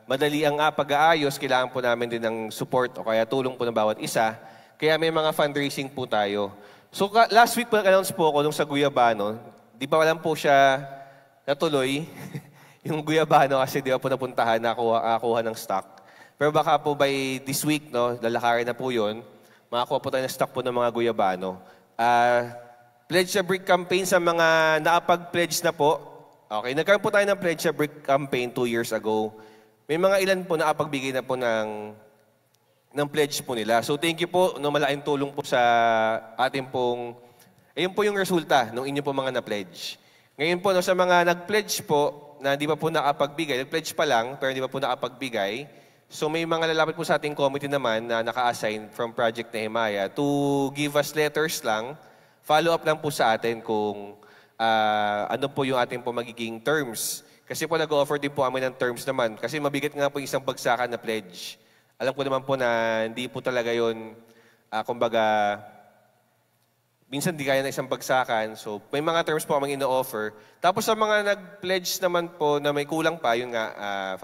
madali ang pag-aayos, kailangan po namin din ng support o kaya tulong po ng bawat isa. Kaya may mga fundraising po tayo. So last week po nag-announce po ako nung sa Guyabano, di pa lang po siya natuloy. Yung Guyabano kasi di pa po napuntahan, nakakuha ng stock. Pero baka po by this week, lalakarin na po yun, makakuha po tayo ng stock po ng mga Guyabano. Pledge a Brick campaign sa mga nakapag-pledge na po. Okay, nagkaroon po tayo ng Pledge a Brick campaign 2 years ago. May mga ilan po nakapagbigay na po ng pledge po nila. So thank you po, malaking tulong po sa ating pong, ayun po yung resulta ng inyo po mga na-pledge. Ngayon po, sa mga nag-pledge po, na di pa po nakapagbigay, nag-pledge pa lang, pero di pa po nakapagbigay, so may mga lalapit po sa ating committee naman na naka-assign from Project Nehemiah to give us letters lang, follow up lang po sa atin kung ano po yung ating po magiging terms. Kasi po nag-offer din po kami ng terms naman. Kasi mabigat nga po yung isang bagsakan na pledge. Alam ko naman po na hindi po talaga yun, kumbaga, minsan di kaya na isang bagsakan. So may mga terms po kami ino-offer. Tapos sa mga nag-pledge naman po na may kulang pa, yun nga,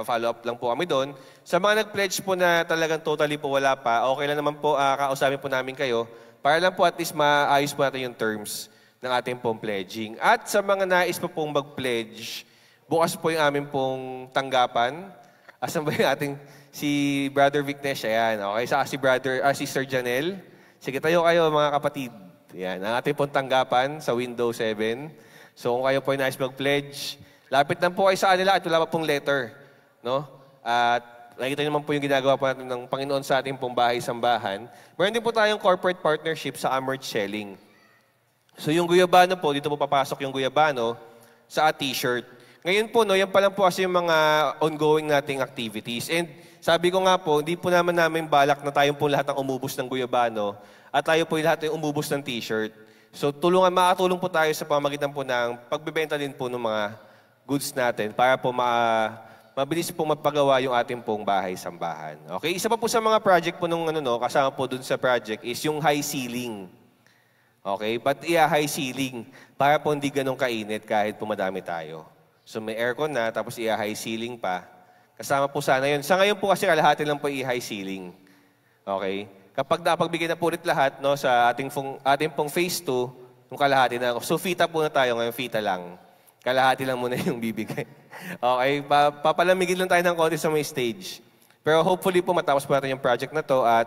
follow up lang po kami doon. Sa mga nag-pledge po na talagang totally po wala pa, okay lang naman po, kausapin po namin kayo para lang po at least maayos po natin yung terms ng ating pong pledging. At sa mga nais po pong mag-pledge, bukas po yung aming pong tanggapan. Asan ba yung ating si Brother Vicnesh? Ayan, okay. Sa Sister Janelle. Sige tayo kayo mga kapatid. Yan, ang ating pong tanggapan sa Windows 7. So kung kayo po ay nais mag-pledge, lapit lang po kayo sa kanila at wala pa pong letter. No? At nakikita naman po yung ginagawa po natin ng Panginoon sa ating pong bahay-sambahan. Meron din po tayong corporate partnership sa Armored Shelling. So yung guyabano po, dito po papasok yung guyabano sa t-shirt. Ngayon po, no, yan pa lang po kasi yung mga ongoing nating activities. And sabi ko nga po, hindi po namin balak na tayong po lahat ang umubos ng guyabano at tayo po lahat yung umubos ng t-shirt. So makatulong po tayo sa pamamagitan po ng pagbebenta din po ng mga goods natin para po mabilis po mapagawa yung ating pong bahay-sambahan. Okay, isa pa po sa mga project po nung kasama po dun sa project is yung high ceiling. Okay, but high ceiling para po hindi ganun kainit kahit pumadami tayo. So may aircon na, tapos high ceiling pa. Kasama po sana yun. Sa ngayon po kasi kalahati lang po high ceiling. Okay? Kapag napagbigay na po ulit lahat no, sa ating pong phase 2, yung kalahati na. So fita po na tayo ngayon, fita lang. Kalahati lang muna yung bibigay. Okay? Papalamigin lang tayo ng konti sa may stage. Pero hopefully po matapos po natin yung project na to at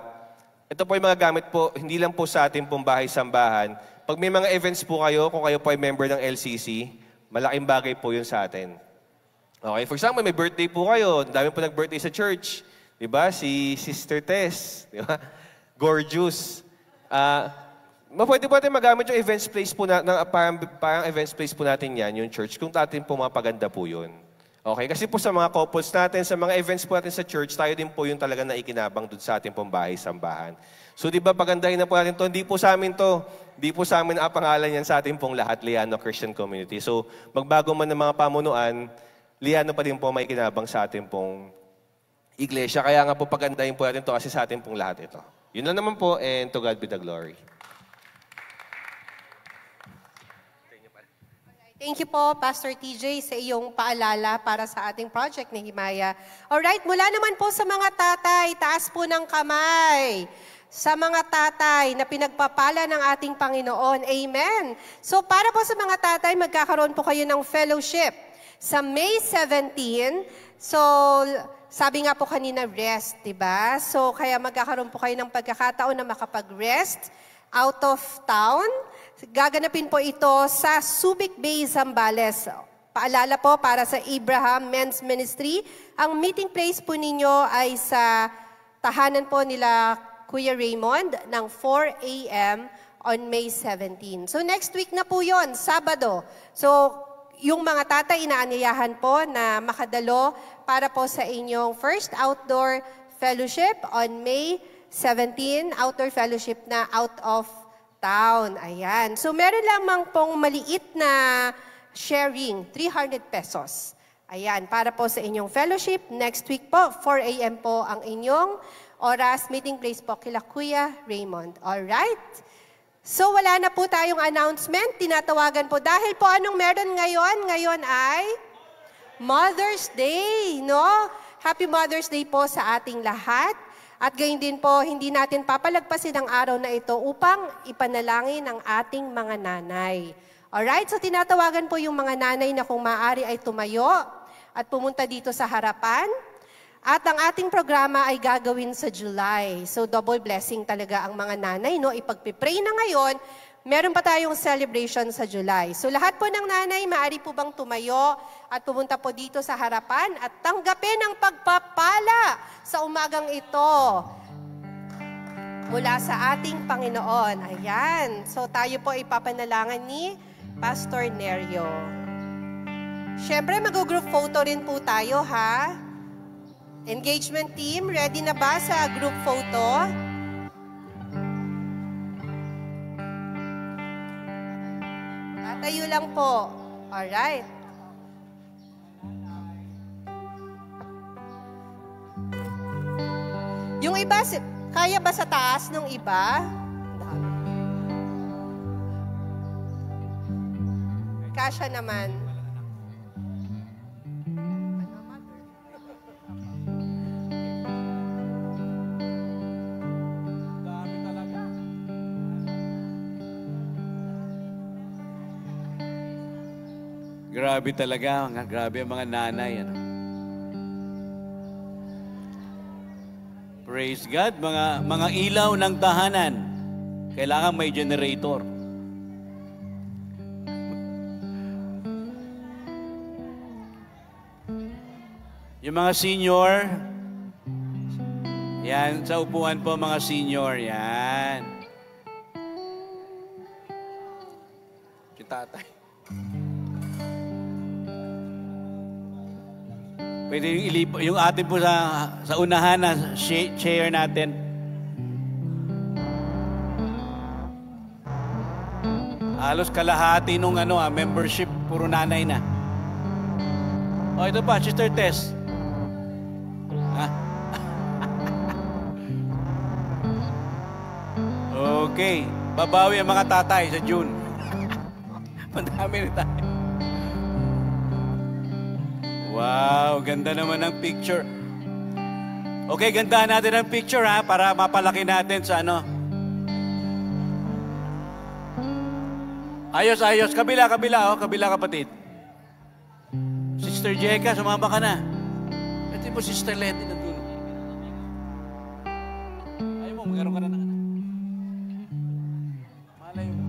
ito po yung mga gamit po, hindi lang po sa ating pong bahay-sambahan. Pag may mga events po kayo, kung kayo po ay member ng LCC, malaking bagay po yun sa atin. Okay, for example, may birthday po kayo. Dami po nag-birthday sa church. Diba? Si Sister Tess. Diba? Gorgeous. Pwede po natin magamit yung events place po parang events place po natin yan, yung church, kung natin po mapaganda po yun. Okay, kasi po sa mga couples natin, sa mga events po natin sa church, tayo din po yung talaga na ikinabang doon sa ating pong bahay-sambahan. So di ba pagandahin na po natin to, hindi po sa amin to. Hindi po sa amin ang pangalan yan sa ating pong lahat, Liano Christian Community. So magbago man ng mga pamunuan, Liano pa din po may kinabang sa ating pong iglesia. Kaya nga po pagandahin po natin to kasi sa ating pong lahat ito. Yun lang naman po, and to God be the glory. Thank you po, Pastor TJ, sa iyong paalala para sa ating project ni Himaya. Alright, mula naman po sa mga tatay, taas po ng kamay. Sa mga tatay na pinagpapala ng ating Panginoon. Amen. So para po sa mga tatay, magkakaroon po kayo ng fellowship. Sa May 17, so sabi nga po kanina, rest, diba? So kaya magkakaroon po kayo ng pagkakataon na makapag-rest out of town. Gaganapin po ito sa Subic Bay, Zambales. Paalala po para sa Abraham Men's Ministry. Ang meeting place po ninyo ay sa tahanan po nila Kuya Raymond ng 4 a.m. on May 17. So next week na po yon, Sabado. So yung mga tatay inaanyayahan po na makadalo para po sa inyong first outdoor fellowship on May 17, outdoor fellowship na out of town. Ayan. So meron lamang pong maliit na sharing, 300 pesos. Ayan, para po sa inyong fellowship. Next week po, 4 a.m. po ang inyong oras, meeting place po kila Kuya Raymond. Alright? So wala na po tayong announcement. Tinatawagan po. Dahil po anong meron ngayon? Ngayon ay Mother's Day, no? Happy Mother's Day po sa ating lahat. At gayon din po, hindi natin papalagpasin ang araw na ito upang ipanalangin ang ating mga nanay. Alright, so tinatawagan po yung mga nanay na kung maaari ay tumayo at pumunta dito sa harapan. At ang ating programa ay gagawin sa July. So double blessing talaga ang mga nanay, no? Ipagpipray na ngayon, meron pa tayong celebration sa July. So lahat po ng nanay, maaari po bang tumayo at pumunta po dito sa harapan at tanggapin ang pagpapala sa umagang ito mula sa ating Panginoon. Ayan. So tayo po ipapanalangan ni Pastor Nerio. Siyempre, mag-group photo rin po tayo, ha? Engagement team, ready na ba sa group photo? Tatayo lang po. Alright. Yung iba, kaya ba sa taas nung iba? Kasya naman. Grabe talaga, grabe ang mga nanay. Ano? Praise God, mga ilaw ng tahanan. Kailangan may generator. Yung mga senior, yan, sa upuan po mga senior, yan. tatay. Pwede yung atin po sa unahan na chair natin. Halos kalahati nung membership, puro nanay na. Oh, ito pa, Sister Tess. Okay, babawi ang mga tatay sa June. Madami na tayo. Wow, ganda naman ng picture. Okay, gandahan natin ang picture para mapalaki natin sa Ayos. Kabila kapatid. Sister Jeka, sumama ka na. Ito po Sister Letty na dulo. Ayaw mo, magkaroon ka na ng malay mo.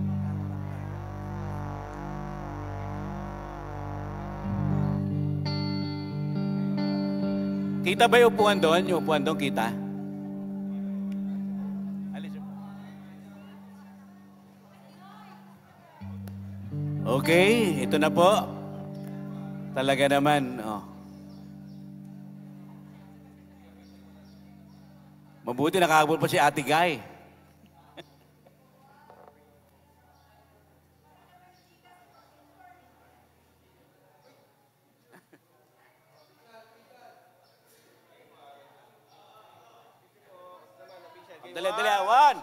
Kita ba yung upuan doon? Yung upuan doon, kita? Okay, ito na po. Talaga naman, Mabuti nakahabol pa si Ate Guy. Dali, one.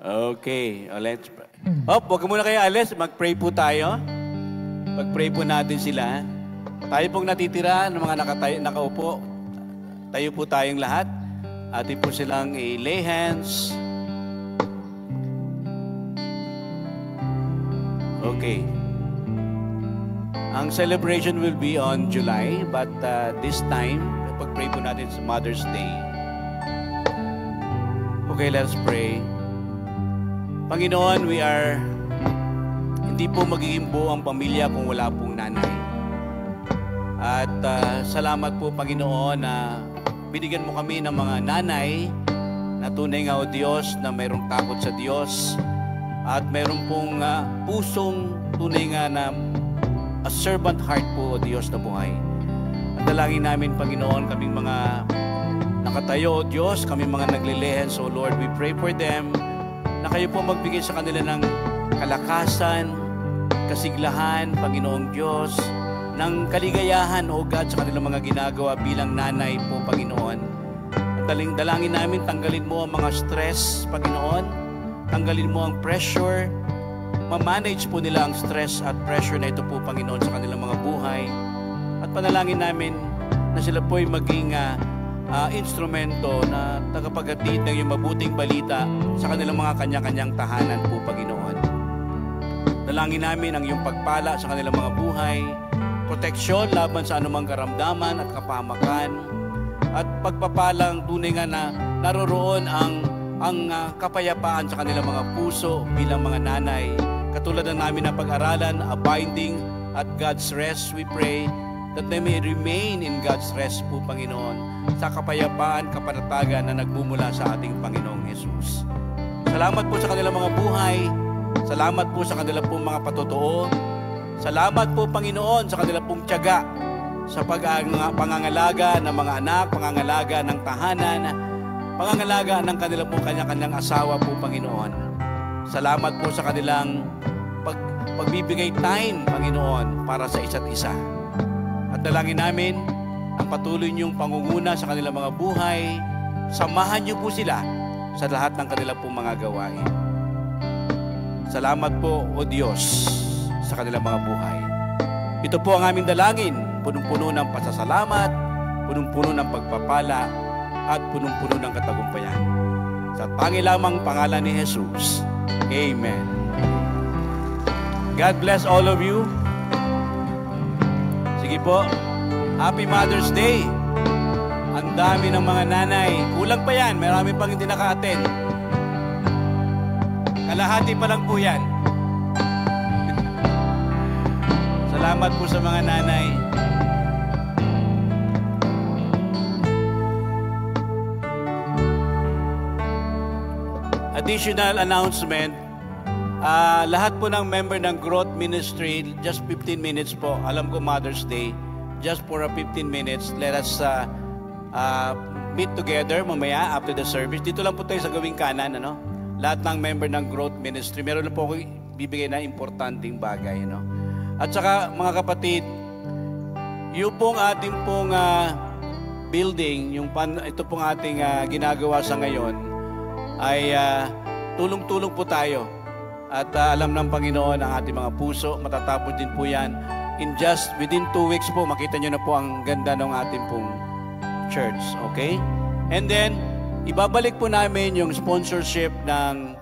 Okay, let's pray. Huwag ka muna kayo alis. Mag-pray po tayo. Mag-pray po natin sila. Tayo pong natitira ng mga nakaupo. Tayo po tayong lahat. Atin po silang i-lay hands. Okay. Ang celebration will be on July, but this time, pag-pray po natin sa Mother's Day. Okay, let's pray. Panginoon, hindi po magiging buo ang pamilya kung wala pong nanay. At salamat po, Panginoon, na binigyan mo kami ng mga nanay na tunay nga o Diyos, na mayroong takot sa Diyos at mayroong pong pusong tunay nga na a servant heart po o Diyos na buhay. At dalangin namin, Panginoon, kaming mga nakatayo o Diyos, kaming mga naglilehen. So Lord, we pray for them na kayo po magbigay sa kanila ng kalakasan, kasiglahan, Panginoong Diyos, ng kaligayahan, O God, sa kanilang mga ginagawa bilang nanay po, Panginoon. At dalangin namin, tanggalin mo ang mga stress, Panginoon. Tanggalin mo ang pressure. Ma-manage po nila ang stress at pressure na ito po, Panginoon, sa kanilang mga buhay. At panalangin namin na sila po'y maging instrumento na tagapaghatid ng iyong mabuting balita sa kanilang mga kanya-kanyang tahanan po, Panginoon. Dalangin namin ang iyong pagpala sa kanilang mga buhay, proteksyon laban sa anumang karamdaman at kapahamakan, at pagpapalang tunay nga na naroroon ang kapayapaan sa kanilang mga puso bilang mga nanay. Katulad ng namin na pag-aralan, abiding at God's rest, we pray that they may remain in God's rest po, Panginoon, sa kapayapaan, kapanatagan na nagbumula sa ating Panginoong Jesus. Salamat po sa kanilang mga buhay. Salamat po sa kanilang pong mga patotoo. Salamat po, Panginoon, sa kanilang pong tiyaga sa pangangalaga ng mga anak, pangangalaga ng tahanan, pangangalaga ng kanilang pong kanya-kanyang asawa po, Panginoon. Salamat po sa kanilang pagbibigay time, Panginoon, para sa isa't isa. At dalangin namin ang patuloy niyong pangunguna sa kanilang mga buhay. Samahan niyo po sila sa lahat ng kanilang pong mga gawain. Salamat po, O Diyos, sa kanilang mga buhay. Ito po ang aming dalangin, punong-puno ng pasasalamat, punong-puno ng pagpapala, at punong-puno ng katagumpayan. Sa pangilamang pangalan ni Jesus. Amen. God bless all of you. Sige po. Happy Mother's Day. Ang dami ng mga nanay. Kulang pa yan. Marami pang hindi naka-attend. Kalahati pa lang po yan. Salamat. Salamat po sa mga nanay. Additional announcement, lahat po ng member ng Growth Ministry, just 15 minutes po. Alam ko Mother's Day, just for 15 minutes, let us meet together mamaya after the service. Dito lang po tayo sa gawing kanan, ano? Lahat ng member ng Growth Ministry, meron na po ako bibigay na importanteng bagay, ano? At saka mga kapatid, yung pong ating pong building, ito pong ating ginagawa sa ngayon, ay tulong-tulong po tayo. At alam ng Panginoon ang ating mga puso, matatapos din po yan. Within 2 weeks po, makita nyo na po ang ganda ng ating pong church. Okay? And then, ibabalik po namin yung sponsorship ng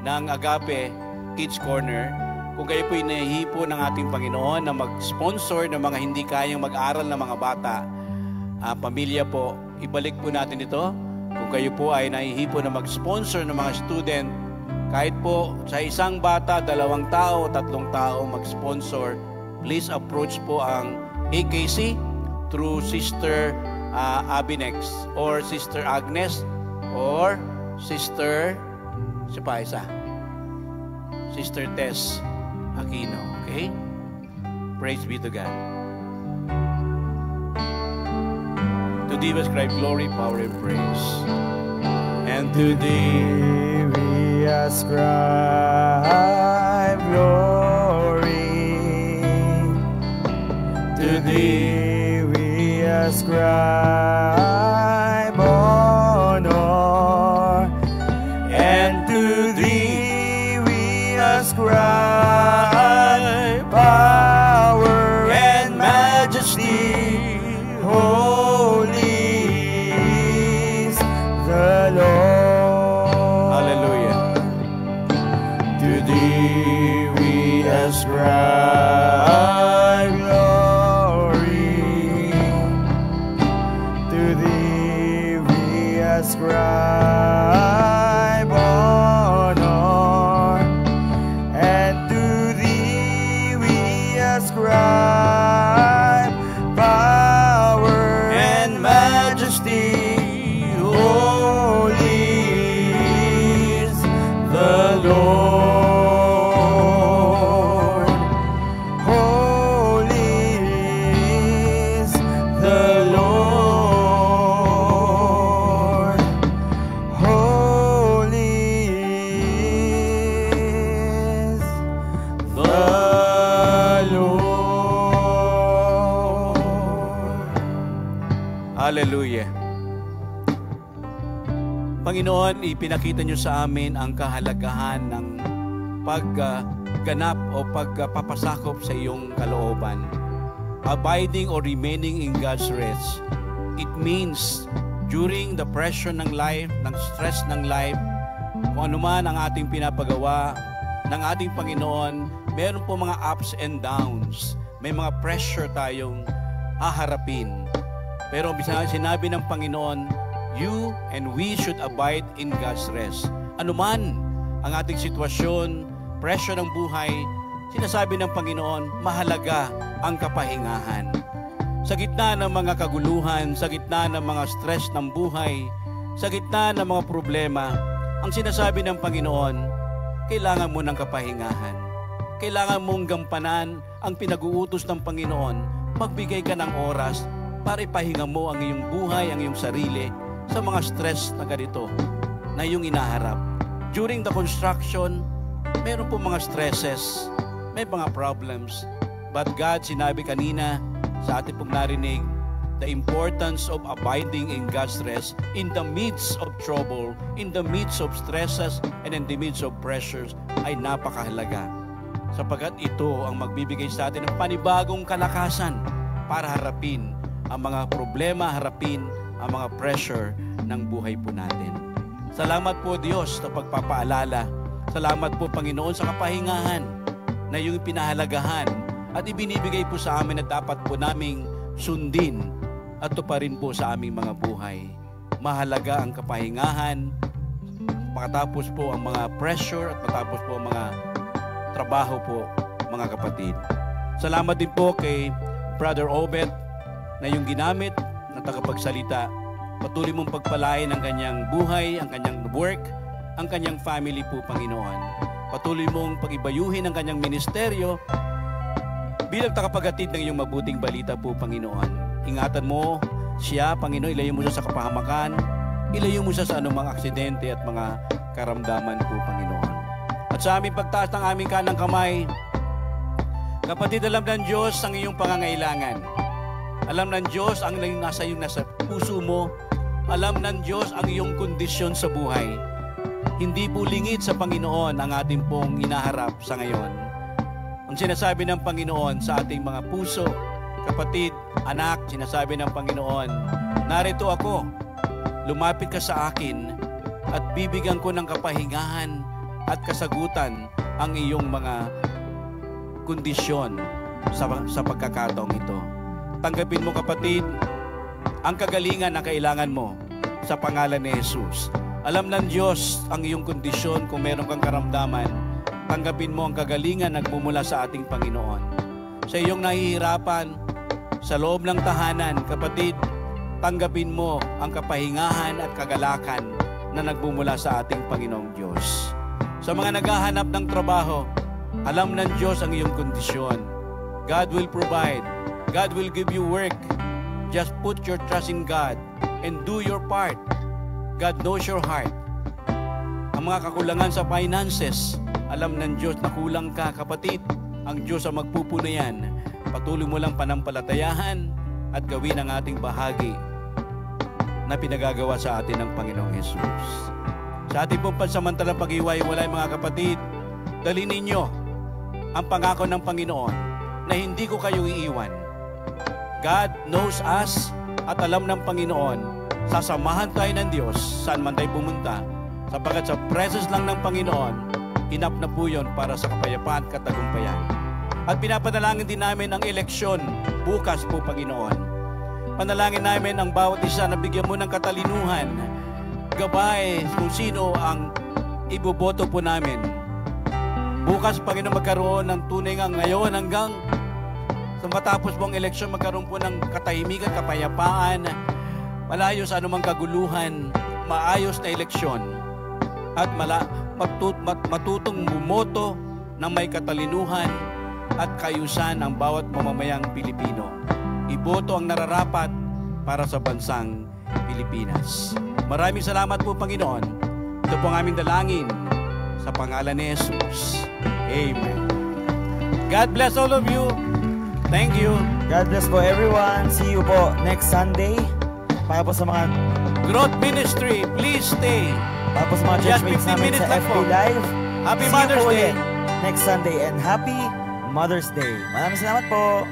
Agape Kids Corner. Kung kayo po inahipo ng ating Panginoon na mag-sponsor ng mga hindi kayang mag-aral ng mga bata, pamilya po, ibalik po natin ito. Kung kayo po ay nahihipo na mag-sponsor ng mga student, kahit po sa isang bata, 2 tao, 3 tao mag-sponsor, please approach po ang AKC through Sister Abinex or Sister Agnes or Sister Sister Tess Aquino. Okay? Praise be to God. To thee was cried glory, power, and praise. And to thee we ascribe glory. To thee we ascribe honor. And to thee we ascribe power and majesty. Holy is the Lord. Hallelujah. To thee we ascribe glory. To thee we ascribe honor. And to thee we ascribe power and majesty. Holy is the Lord. Holy is the Lord. Holy is the Lord. Hallelujah. Panginoon, ipinakita niyo sa amin ang kahalagahan ng pagganap o pagpapasakop sa iyong kalooban. Abiding or remaining in God's rest. It means during the pressure ng life, ng stress ng life, kung ano man ang ating pinapagawa ng ating Panginoon, meron po mga ups and downs. May mga pressure tayong haharapin. Pero sinabi ng Panginoon, you and we should abide in God's rest. Ano man ang ating sitwasyon, pressure ng buhay, sinasabi ng Panginoon, mahalaga ang kapahingahan. Sa gitna ng mga kaguluhan, sa gitna ng mga stress ng buhay, sa gitna ng mga problema, ang sinasabi ng Panginoon, kailangan mo ng kapahingahan. Kailangan mong gampanan ang pinag-uutos ng Panginoon. Magbigay ka ng oras para ipahinga mo ang iyong buhay, ang iyong sarili, sa mga stress na ganito na iyong inaharap. During the construction, meron po mga stresses, may mga problems. But God, sinabi kanina sa ating pong narinig, the importance of abiding in God's rest in the midst of trouble, in the midst of stresses, and in the midst of pressures ay napakahalaga. Sapagkat ito ang magbibigay sa atin ng panibagong kalakasan para harapin ang mga problema, harapin ang mga pressure ng buhay po natin. Salamat po Diyos sa pagpapaalala. Salamat po Panginoon sa kapahingahan na iyong pinahalagahan at ibinibigay po sa amin na dapat po naming sundin at tuparin po sa aming mga buhay. Mahalaga ang kapahingahan, makatapos po ang mga pressure at matapos po ang mga trabaho po mga kapatid. Salamat din po kay Brother Obet na yung ginamit na tagapagsalita. Patuloy mong pagpalain ang kanyang buhay, ang kanyang work, ang kanyang family po, Panginoon. Patuloy mong pag-ibayuhin ang kanyang ministeryo bilang tagapaghatid ng iyong mabuting balita po, Panginoon. Ingatan mo siya, Panginoon, ilayo mo siya sa kapahamakan, ilayo mo siya sa anumang aksidente at mga karamdaman po, Panginoon. At sa aming pagtaas ng aming kanang kamay, kapatid, alam ng Diyos ang iyong pangangailangan. Alam ng Diyos ang nasa puso mo. Alam ng Diyos ang iyong kondisyon sa buhay. Hindi po lingid sa Panginoon ang ating pong inaharap sa ngayon. Ang sinasabi ng Panginoon sa ating mga puso, kapatid, anak, sinasabi ng Panginoon, narito ako, lumapit ka sa akin at bibigyan ko ng kapahingahan at kasagutan ang iyong mga kondisyon sa pagkakataong ito. Tanggapin mo, kapatid, ang kagalingan na kailangan mo sa pangalan ni Jesus. Alam ng Diyos ang iyong kondisyon kung meron kang karamdaman. Tanggapin mo ang kagalingan nagmumula sa ating Panginoon. Sa iyong nahihirapan, sa loob ng tahanan, kapatid, tanggapin mo ang kapahingahan at kagalakan na nagmumula sa ating Panginoong Diyos. Sa mga naghahanap ng trabaho, alam ng Diyos ang iyong kondisyon. God will provide. God will give you work. Just put your trust in God and do your part. God knows your heart. Ang mga kakulangan sa finances, alam ng Diyos na kulang ka, kapatid. Ang Diyos ang magpupuno yan. Patuloy mo lang panampalatayahan at gawin ang ating bahagi na pinagagawa sa atin ng Panginoong Jesus. Sa ating pong pansamantalang pag-iwalay, mga kapatid, dalhin ninyo ang pangako ng Panginoon na hindi ko kayo iiwan. God knows us at alam ng Panginoon, sasamahan tayo ng Diyos saan man tayo pumunta, sapagkat sa presence lang ng Panginoon, enough na po yun para sa kapayapaan at katagumpayan. At pinapanalangin din namin ang eleksyon bukas po, Panginoon. Panalangin namin ang bawat isa na bigyan mo ng katalinuhan, gabay kung sino ang iboboto po namin. Bukas, Panginoon, magkaroon ng tunay nga ngayon hanggang sa matapos mong eleksyon, magkaroon po ng katahimikan, kapayapaan, malayo sa anumang kaguluhan, maayos na eleksyon, at matutong bumoto ng may katalinuhan at kayusan ang bawat mamamayang Pilipino. Iboto ang nararapat para sa bansang Pilipinas. Maraming salamat po, Panginoon. Ito po ang aming dalangin sa pangalan ni Jesus. Amen. God bless all of you. Thank you. God bless po everyone. See you po next Sunday. Para po sa mga Growth Ministry, please stay. Para po sa mga churchmates namin sa FB Live. Happy Mother's Day. Next Sunday and Happy Mother's Day. Maraming salamat po.